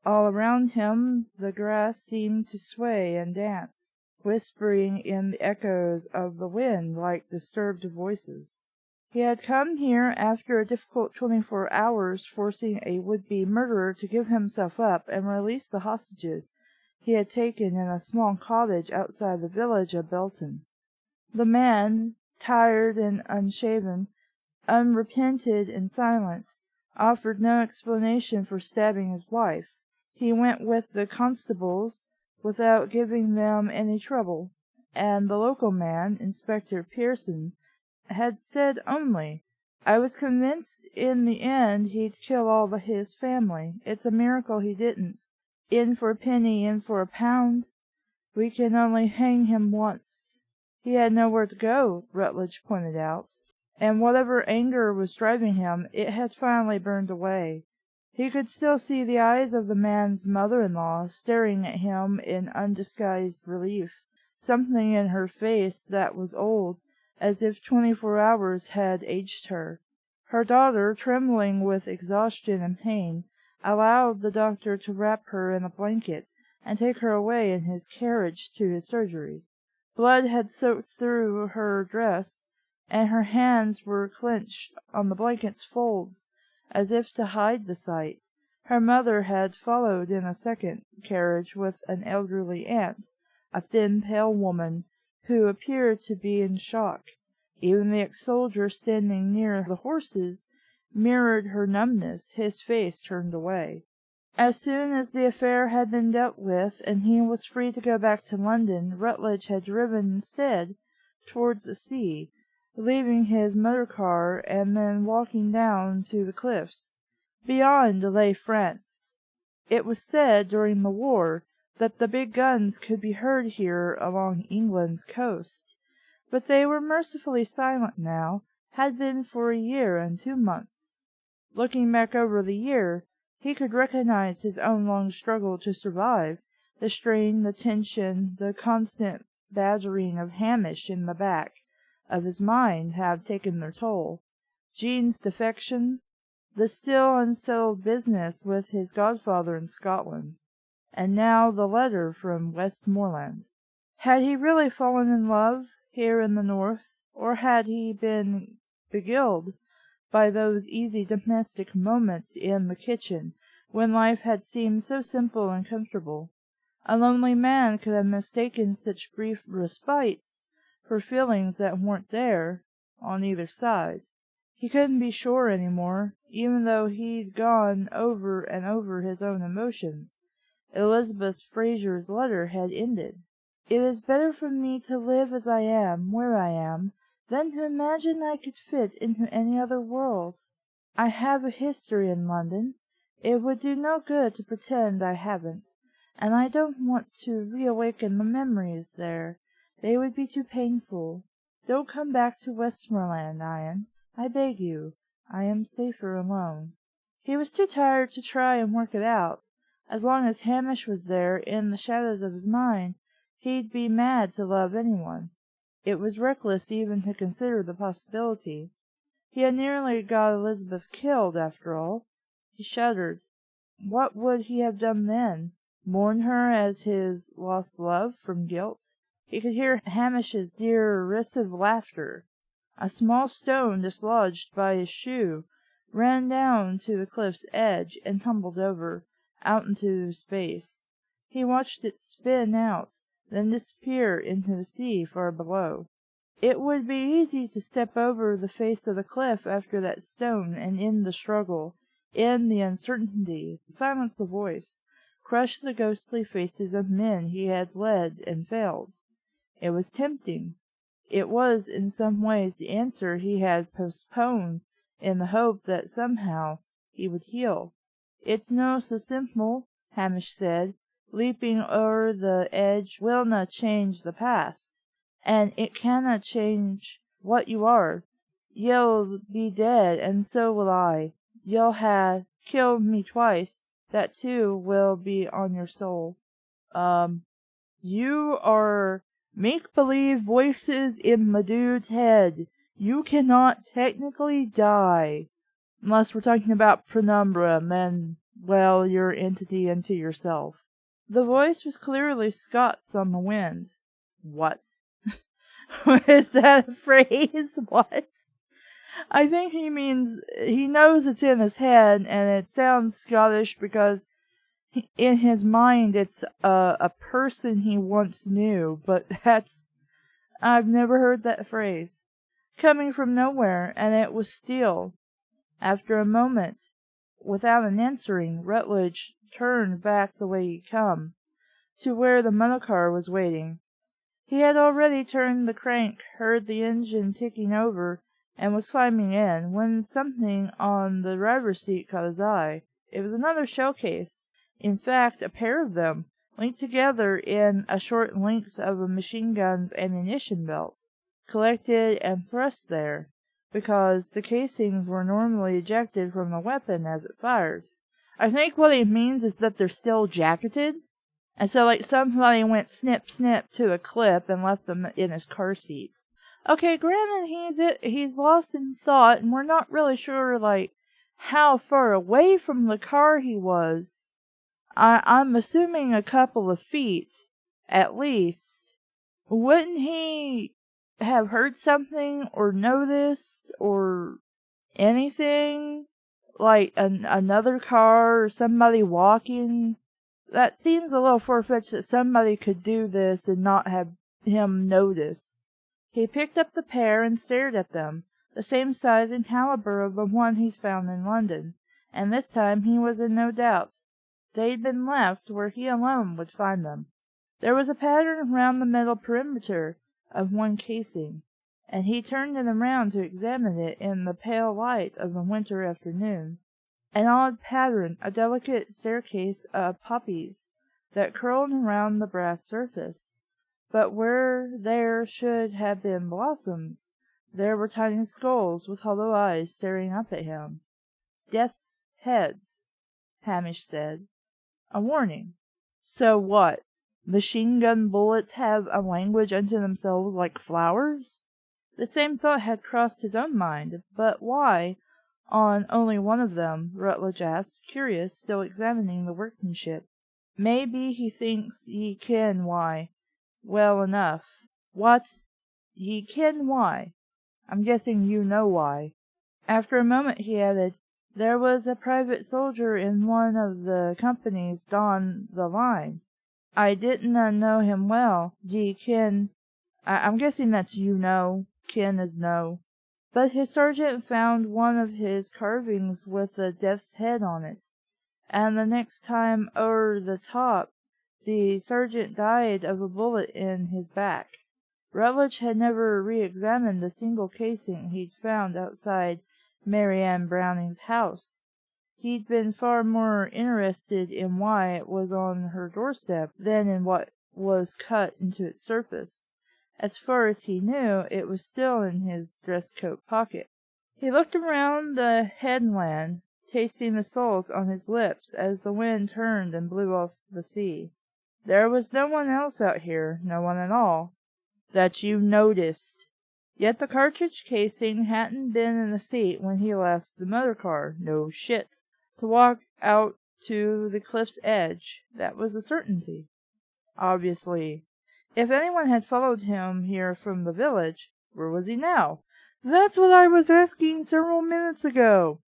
Speaker 1: All around him the grass seemed to sway and dance, whispering in the echoes of the wind like disturbed voices. He had come here after a difficult 24 hours, forcing a would-be murderer to give himself up and release the hostages he had taken in a small cottage outside the village of Belton. The man, tired and unshaven, unrepented and silent, offered no explanation for stabbing his wife. He went with the constables without giving them any trouble, and the local man, Inspector Pearson, had said only, "I was convinced in the end he'd kill all his family. It's a miracle he didn't. In for a penny, in for a pound. We can only hang him once." He had nowhere to go, Rutledge pointed out, and whatever anger was driving him, it had finally burned away. He could still see the eyes of the man's mother-in-law staring at him in undisguised relief, something in her face that was old, as if 24 hours had aged her. Her daughter, trembling with exhaustion and pain, allowed the doctor to wrap her in a blanket and take her away in his carriage to his surgery. Blood had soaked through her dress, and her hands were clenched on the blanket's folds, as if to hide the sight. Her mother had followed in a second carriage with an elderly aunt, a thin, pale woman, who appeared to be in shock. Even the ex-soldier standing near the horses mirrored her numbness, his face turned away. As soon as the affair had been dealt with and he was free to go back to London, Rutledge had driven instead toward the sea, leaving his motor-car and then walking down to the cliffs. Beyond lay France. It was said during the war that the big guns could be heard here along England's coast, but they were mercifully silent now, had been for a year and 2 months. Looking back over the year, he could recognize his own long struggle to survive. The strain, the tension, the constant badgering of Hamish in the back of his mind had taken their toll. Jean's defection, the still unsettled business with his godfather in Scotland, and now the letter from Westmoreland. Had he really fallen in love here in the north, or had he been beguiled by those easy domestic moments in the kitchen when life had seemed so simple and comfortable? A lonely man could have mistaken such brief respites for feelings that weren't there on either side. He couldn't be sure any more, even though he'd gone over and over his own emotions. Elizabeth Fraser's letter had ended. "It is better for me to live as I am, where I am, than to imagine I could fit into any other world. I have a history in London. It would do no good to pretend I haven't, and I don't want to reawaken the memories there. They would be too painful. Don't come back to Westmoreland, Ian. I beg you. I am safer alone." He was too tired to try and work it out. As long as Hamish was there in the shadows of his mind, he'd be mad to love anyone. It was reckless even to consider the possibility. He had nearly got Elizabeth killed, after all. He shuddered. What would he have done then? Mourn her as his lost love from guilt? He could hear Hamish's derisive laughter. A small stone dislodged by his shoe ran down to the cliff's edge and tumbled over, out into space. He watched it spin out, then disappear into the sea far below. It would be easy to step over the face of the cliff after that stone and end the struggle, end the uncertainty, silence the voice, crush the ghostly faces of men he had led and failed. It was tempting. It was in some ways the answer he had postponed in the hope that somehow he would heal. "It's no so simple. Hamish said. Leaping o'er the edge willna change the past, and it canna change what you are. Ye'll be dead, and so will I. Ye'll ha' killed me twice. That too will be on your soul. You are make-believe voices in the dude's head. You cannot technically die. Unless we're talking about penumbra, and then, well, you're entity into yourself. The voice was clearly Scots on the wind. What? Is that a phrase? What? I think he means he knows it's in his head, and it sounds Scottish because in his mind it's a person he once knew, but I've never heard that phrase. Coming from nowhere, and it was still. After a moment, without an answering, Rutledge turned back the way he'd come, to where the motor car was waiting. He had already turned the crank, heard the engine ticking over, and was climbing in, when something on the driver's seat caught his eye. It was another shell case. In fact, a pair of them, linked together in a short length of a machine gun's ammunition belt, collected and thrust there, because the casings were normally ejected from the weapon as it fired. I think what he means is that they're still jacketed, and so like somebody went snip snip to a clip and left them in his car seat. Okay, granted he's lost in thought, and we're not really sure like how far away from the car he was. I'm assuming a couple of feet, at least. Wouldn't he have heard something, or noticed, or anything? Like another car, or somebody walking? That seems a little far-fetched that somebody could do this and not have him notice. He picked up the pair and stared at them, the same size and caliber of the one he'd found in London, and this time he was in no doubt. They'd been left where he alone would find them. There was a pattern around the metal perimeter of one casing, and he turned it around to examine it in the pale light of the winter afternoon. An odd pattern, a delicate staircase of poppies that curled around the brass surface. But where there should have been blossoms, there were tiny skulls with hollow eyes staring up at him. Death's heads, Hamish said. A warning. So what? Machine gun bullets have a language unto themselves like flowers? The same thought had crossed his own mind, but why on only one of them? Rutledge asked, curious, still examining the workmanship. Maybe he thinks ye ken why. Well enough. What? Ye ken why? I'm guessing you know why. After a moment he added, there was a private soldier in one of the companies down the line. I didna know him well. Ye ken... I'm guessing that's you know. Ken is know. But his sergeant found one of his carvings with a death's head on it, and the next time o'er the top, the sergeant died of a bullet in his back. Rutledge had never re-examined the single casing he'd found outside Mary Ann Browning's house. He'd been far more interested in why it was on her doorstep than in what was cut into its surface. As far as he knew, it was still in his dress-coat pocket. He looked around the headland, tasting the salt on his lips as the wind turned and blew off the sea. There was no one else out here, no one at all, that you noticed. Yet the cartridge casing hadn't been in the seat when he left the motor car. No shit. To walk out to the cliff's edge, that was a certainty. Obviously. If anyone had followed him here from the village, where was he now? That's what I was asking several minutes ago.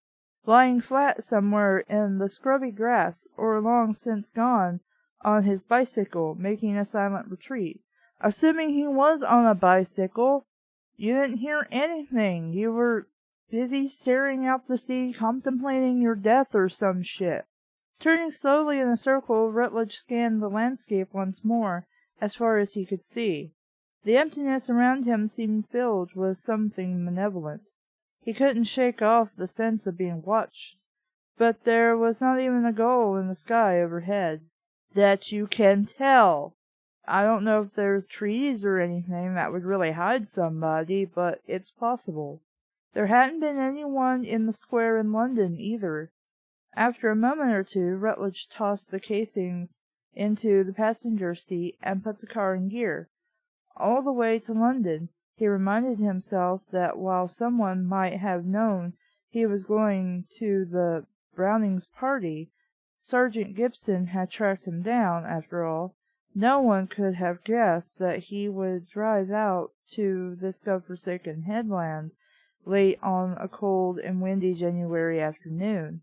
Speaker 1: Lying flat somewhere in the scrubby grass, or long since gone on his bicycle, making a silent retreat. Assuming he was on a bicycle, you didn't hear anything. You were busy staring out the sea, contemplating your death or some shit. Turning slowly in a circle, Rutledge scanned the landscape once more, as far as he could see. The emptiness around him seemed filled with something malevolent. He couldn't shake off the sense of being watched, but there was not even a gull in the sky overhead. That you can tell. I don't know if there's trees or anything that would really hide somebody, but it's possible. There hadn't been anyone in the square in London either. After a moment or two, Rutledge tossed the casings into the passenger seat and put the car in gear. All the way to London, he reminded himself that while someone might have known he was going to the Brownings' party, Sergeant Gibson had tracked him down, after all. No one could have guessed that he would drive out to this God-forsaken headland late on a cold and windy January afternoon.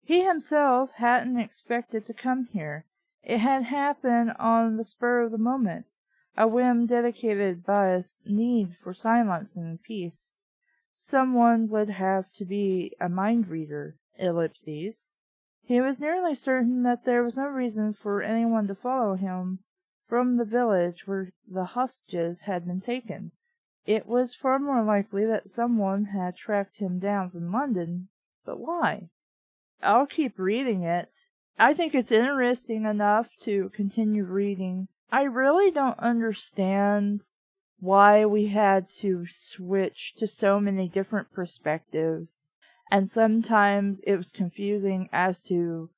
Speaker 1: He himself hadn't expected to come here. It had happened on the spur of the moment, a whim dictated by a need for silence and peace. Someone would have to be a mind-reader, ellipses. He was nearly certain that there was no reason for anyone to follow him from the village where the hostages had been taken. It was far more likely that someone had tracked him down from London, but why? I'll keep reading it. I think it's interesting enough to continue reading. I really don't understand why we had to switch to so many different perspectives, and sometimes it was confusing as to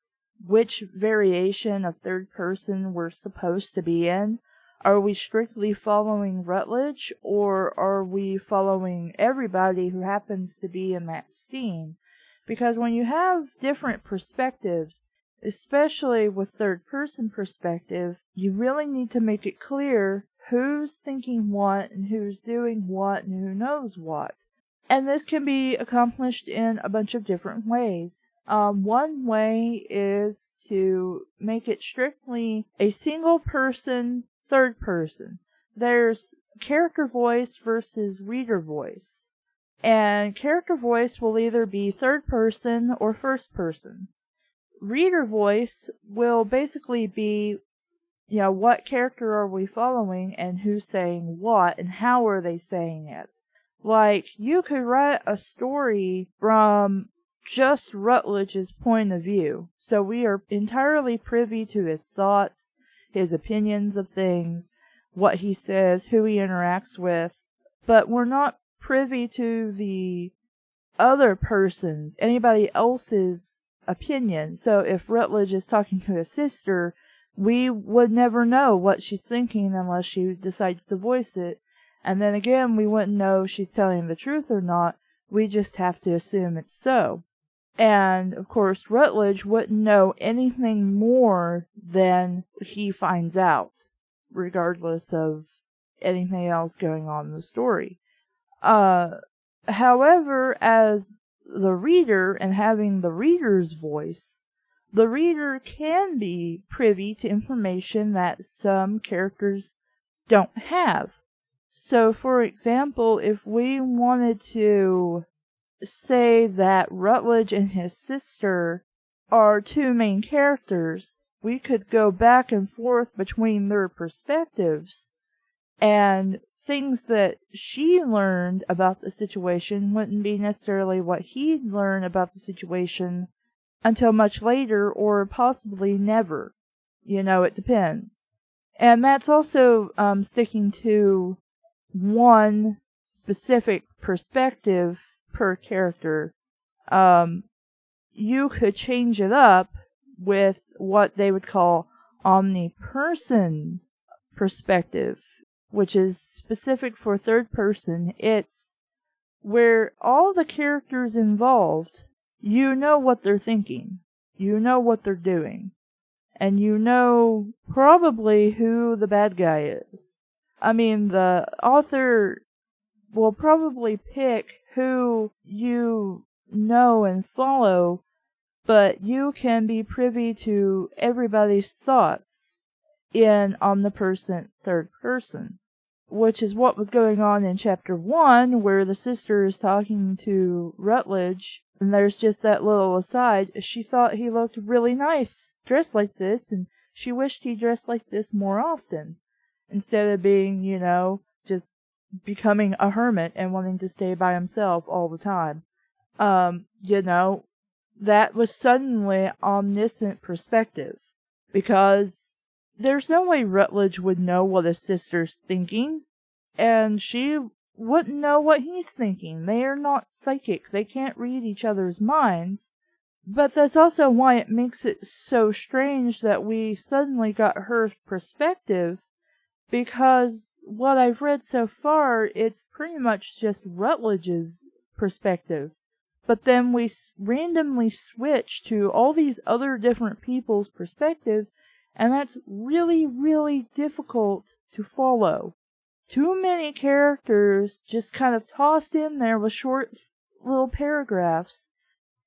Speaker 1: which variation of third person we're supposed to be in. Are we strictly following Rutledge, or are we following everybody who happens to be in that scene? Because when you have different perspectives, especially with third-person perspective, you really need to make it clear who's thinking what and who's doing what and who knows what. And this can be accomplished in a bunch of different ways. One way is to make it strictly a single person, third person. There's character voice versus reader voice. And character voice will either be third person or first person. Reader voice will basically be, what character are we following and who's saying what and how are they saying it. Like, you could write a story from just Rutledge's point of view. So we are entirely privy to his thoughts, his opinions of things, what he says, who he interacts with, but we're not privy to the other person's, anybody else's opinion. So if Rutledge is talking to his sister, we would never know what she's thinking unless she decides to voice it. And then again, we wouldn't know if she's telling the truth or not. We just have to assume it's so. And, of course, Rutledge wouldn't know anything more than he finds out, regardless of anything else going on in the story. However, as the reader and having the reader's voice, the reader can be privy to information that some characters don't have. So, for example, if we wanted to say that Rutledge and his sister are two main characters, we could go back and forth between their perspectives, and things that she learned about the situation wouldn't be necessarily what he'd learn about the situation until much later, or possibly never. It depends. And that's also sticking to one specific perspective per character. You could change it up with what they would call omni-person perspective, which is specific for third person. It's where all the characters involved, you know what they're thinking, you know what they're doing, and you know probably who the bad guy is. I mean, the author will probably pick who you know and follow, but you can be privy to everybody's thoughts in omnipresent third person, which is what was going on in chapter 1, where the sister is talking to Rutledge, and there's just that little aside. She thought he looked really nice dressed like this, and she wished he dressed like this more often, instead of being, just becoming a hermit and wanting to stay by himself all the time. that was suddenly omniscient perspective. Because there's no way Rutledge would know what his sister's thinking, and she wouldn't know what he's thinking. They are not psychic. They can't read each other's minds. But that's also why it makes it so strange that we suddenly got her perspective, because what I've read so far, it's pretty much just Rutledge's perspective. But then we randomly switch to all these other different people's perspectives, and that's really, really difficult to follow. Too many characters just kind of tossed in there with short little paragraphs.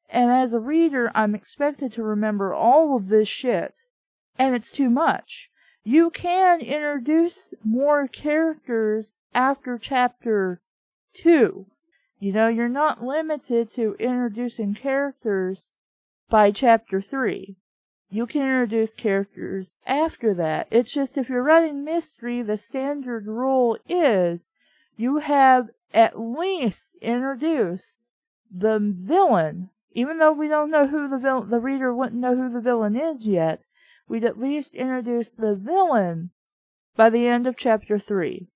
Speaker 1: And as a reader, I'm expected to remember all of this shit. And it's too much. You can introduce more characters after chapter 2. You know, you're not limited to introducing characters by chapter 3. You can introduce characters after that. It's just if you're writing mystery, the standard rule is you have at least introduced the villain. Even though we don't know who the reader wouldn't know who the villain is yet, we'd at least introduce the villain by the end of chapter 3.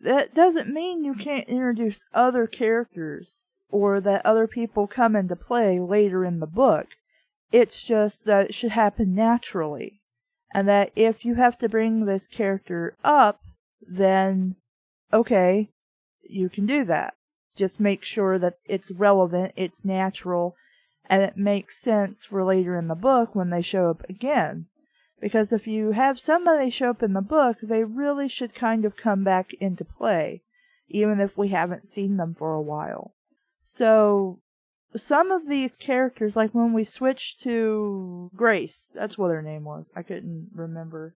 Speaker 1: That doesn't mean you can't introduce other characters, or that other people come into play later in the book. It's just that it should happen naturally. And that if you have to bring this character up, then, okay, you can do that. Just make sure that it's relevant, it's natural, and it makes sense for later in the book when they show up again. Because if you have somebody show up in the book, they really should kind of come back into play, even if we haven't seen them for a while. So, some of these characters, like when we switched to Grace, that's what her name was, I couldn't remember.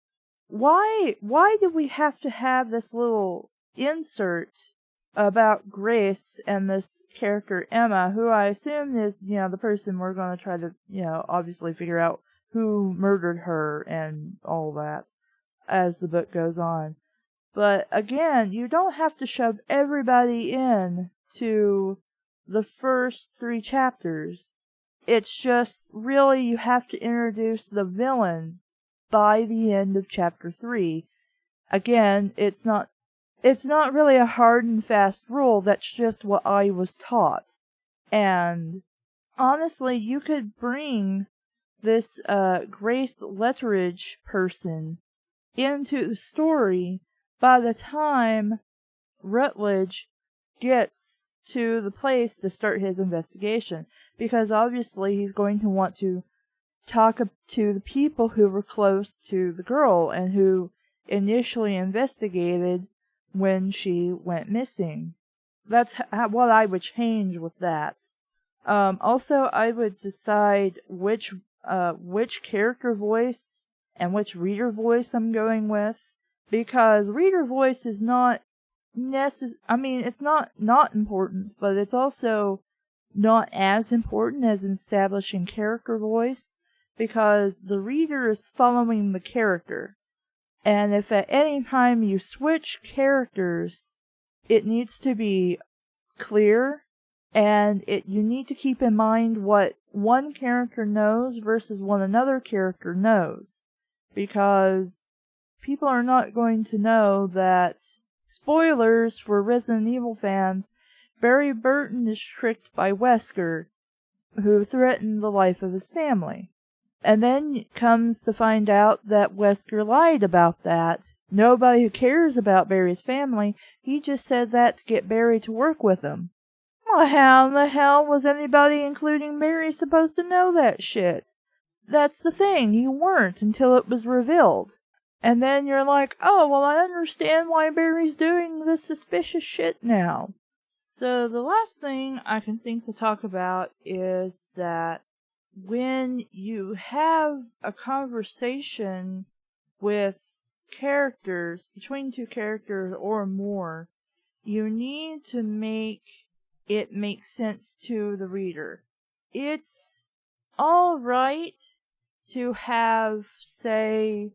Speaker 1: Why do we have to have this little insert about Grace and this character Emma, who I assume is, the person we're going to try to, obviously figure out who murdered her and all that as the book goes on. But again, you don't have to shove everybody in to the first 3 chapters. It's just really you have to introduce the villain by the end of chapter 3. Again, it's not really a hard and fast rule. That's just what I was taught. And honestly, you could bring this Grace Letteridge person into the story by the time Rutledge gets to the place to start his investigation. Because obviously he's going to want to talk to the people who were close to the girl and who initially investigated when she went missing. That's what I would change with that. Also, I would decide which character voice and which reader voice I'm going with. Because reader voice is not it's not important, but it's also not as important as establishing character voice, because the reader is following the character. And if at any time you switch characters, it needs to be clear, and you need to keep in mind what one character knows versus what another character knows. Because people are not going to know that, spoilers for Resident Evil fans, Barry Burton is tricked by Wesker, who threatened the life of his family. And then comes to find out that Wesker lied about that. Nobody who cares about Barry's family, he just said that to get Barry to work with him. Well, how in the hell was anybody, including Barry, supposed to know that shit? That's the thing, you weren't until it was revealed. And then you're like, oh, well, I understand why Barry's doing this suspicious shit now. So the last thing I can think to talk about is that when you have a conversation with characters, between 2 characters or more, you need to make it make sense to the reader. It's alright to have, say,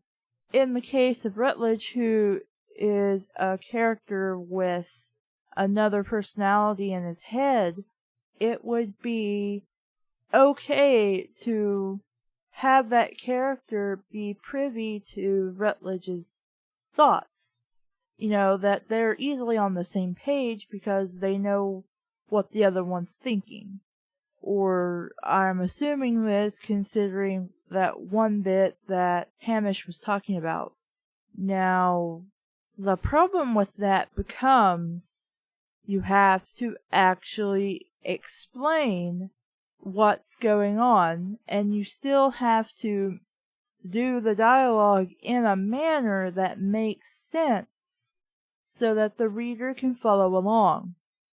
Speaker 1: in the case of Rutledge, who is a character with another personality in his head, it would be okay to have that character be privy to Rutledge's thoughts. That they're easily on the same page because they know what the other one's thinking. Or I'm assuming this considering that one bit that Hamish was talking about. Now, the problem with that becomes you have to actually explain what's going on, and you still have to do the dialogue in a manner that makes sense so that the reader can follow along.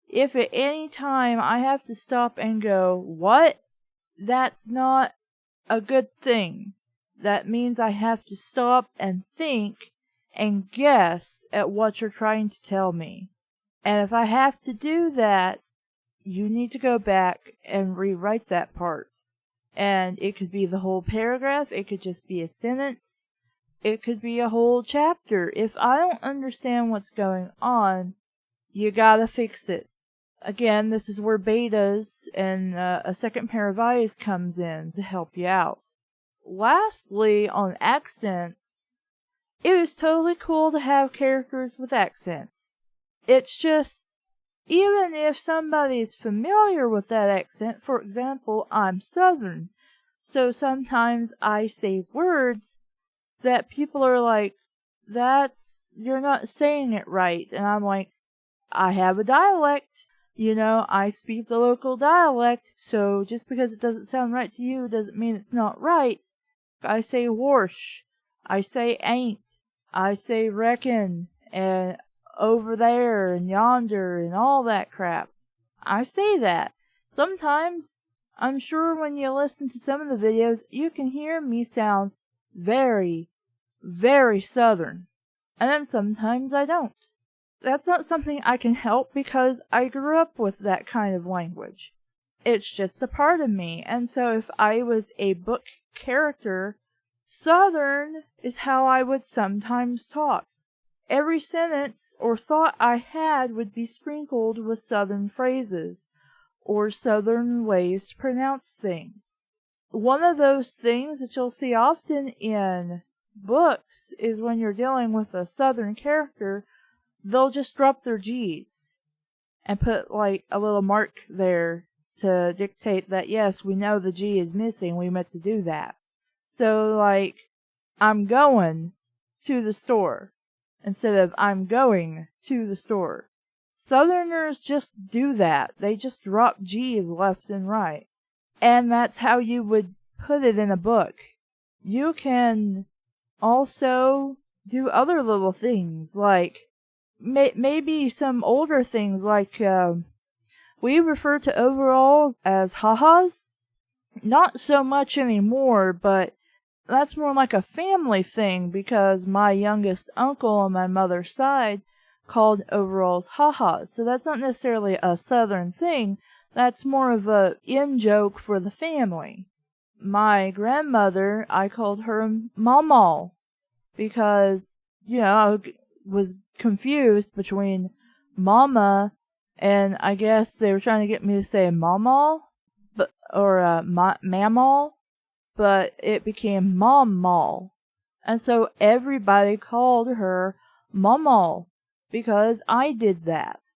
Speaker 1: If at any time I have to stop and go, what? That's not a good thing. That means I have to stop and think and guess at what you're trying to tell me. And if I have to do that, you need to go back and rewrite that part. And it could be the whole paragraph, it could just be a sentence, it could be a whole chapter. If I don't understand what's going on, you gotta fix it. Again, this is where betas and a second pair of eyes comes in to help you out. Lastly, on accents, it was totally cool to have characters with accents. It's just, even if somebody's familiar with that accent, for example, I'm Southern, so sometimes I say words that people are like, you're not saying it right, and I'm like, I have a dialect. I speak the local dialect, so just because it doesn't sound right to you doesn't mean it's not right. I say warsh, I say ain't, I say reckon, and over there, and yonder, and all that crap. I say that. Sometimes, I'm sure when you listen to some of the videos, you can hear me sound very, very Southern. And then sometimes I don't. That's not something I can help because I grew up with that kind of language. It's just a part of me, and so if I was a book character, Southern is how I would sometimes talk. Every sentence or thought I had would be sprinkled with Southern phrases, or Southern ways to pronounce things. One of those things that you'll see often in books is when you're dealing with a Southern character, they'll just drop their G's and put like a little mark there to dictate that, yes, we know the G is missing, we meant to do that. So like, I'm going to the store instead of I'm going to the store. Southerners just do that. They just drop G's left and right. And that's how you would put it in a book. You can also do other little things, like maybe some older things, like we refer to overalls as ha-has. Not so much anymore, but that's more like a family thing, because my youngest uncle on my mother's side called overalls ha-has. So that's not necessarily a Southern thing. That's more of a in-joke for the family. My grandmother, I called her Mamaw, because, I was confused between Mama and I guess they were trying to get me to say Mamaw, or Mamaw, but it became Mamaw. And so everybody called her Mamaw, because I did that.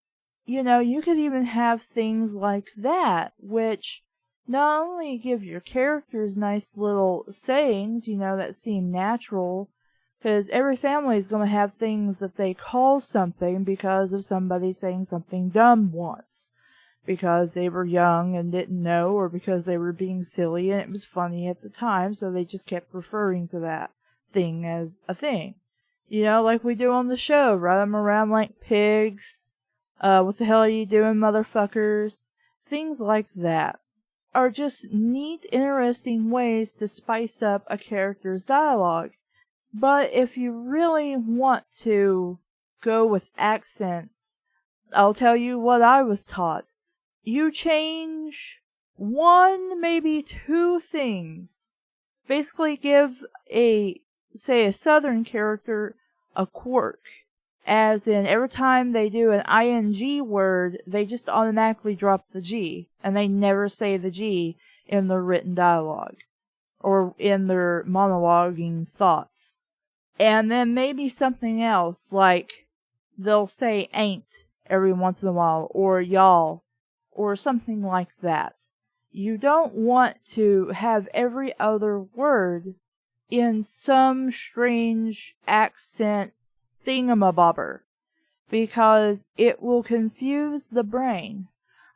Speaker 1: You could even have things like that, which not only give your characters nice little sayings, that seem natural, because every family is going to have things that they call something because of somebody saying something dumb once. Because they were young and didn't know, or because they were being silly and it was funny at the time, so they just kept referring to that thing as a thing. Like we do on the show, run them around like pigs, what the hell are you doing, motherfuckers? Things like that are just neat, interesting ways to spice up a character's dialogue. But if you really want to go with accents, I'll tell you what I was taught. You change one, maybe two things. Basically give a Southern character a quirk. As in, every time they do an ing word, they just automatically drop the G. And they never say the G in their written dialogue or in their monologuing thoughts. And then maybe something else, like they'll say ain't every once in a while, or y'all, or something like that. You don't want to have every other word in some strange accent thingamabobber, because it will confuse the brain.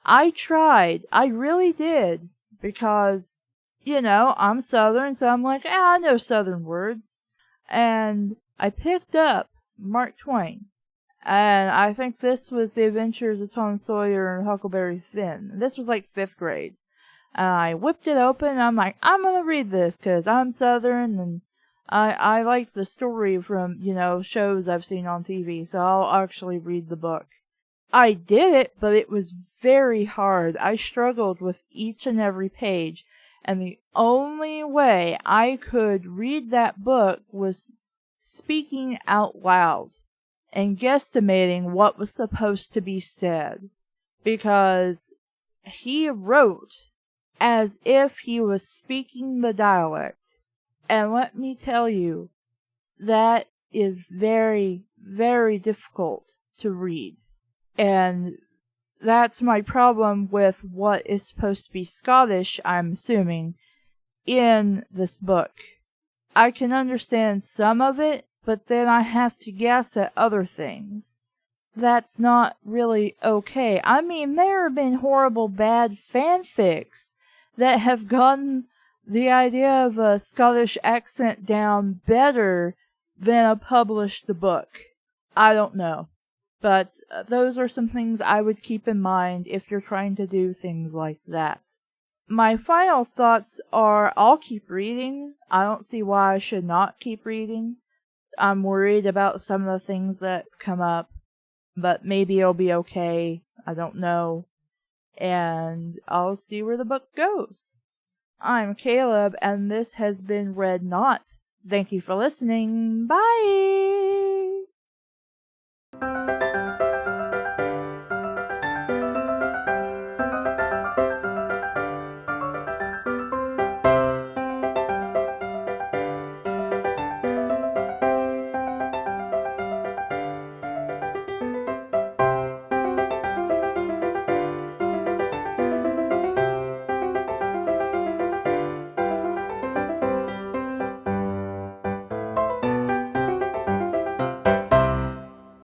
Speaker 1: I tried. I really did. Because, I'm Southern, so I'm like, I know Southern words. And I picked up Mark Twain. And I think this was The Adventures of Tom Sawyer and Huckleberry Finn. This was like 5th grade. And I whipped it open, and I'm like, I'm gonna read this, because I'm Southern, and I like the story from, shows I've seen on TV, so I'll actually read the book. I did it, but it was very hard. I struggled with each and every page, and the only way I could read that book was speaking out loud and guesstimating what was supposed to be said, because he wrote as if he was speaking the dialect. And let me tell you, that is very, very difficult to read. And that's my problem with what is supposed to be Scottish, I'm assuming, in this book. I can understand some of it, but then I have to guess at other things. That's not really okay. I mean, there have been horrible bad fanfics that have gotten the idea of a Scottish accent down better than a published book. I don't know. But those are some things I would keep in mind if you're trying to do things like that. My final thoughts are, I'll keep reading. I don't see why I should not keep reading. I'm worried about some of the things that come up, but maybe it'll be okay. I don't know. And I'll see where the book goes. I'm Caleb, and this has been Read Not. Thank you for listening. Bye!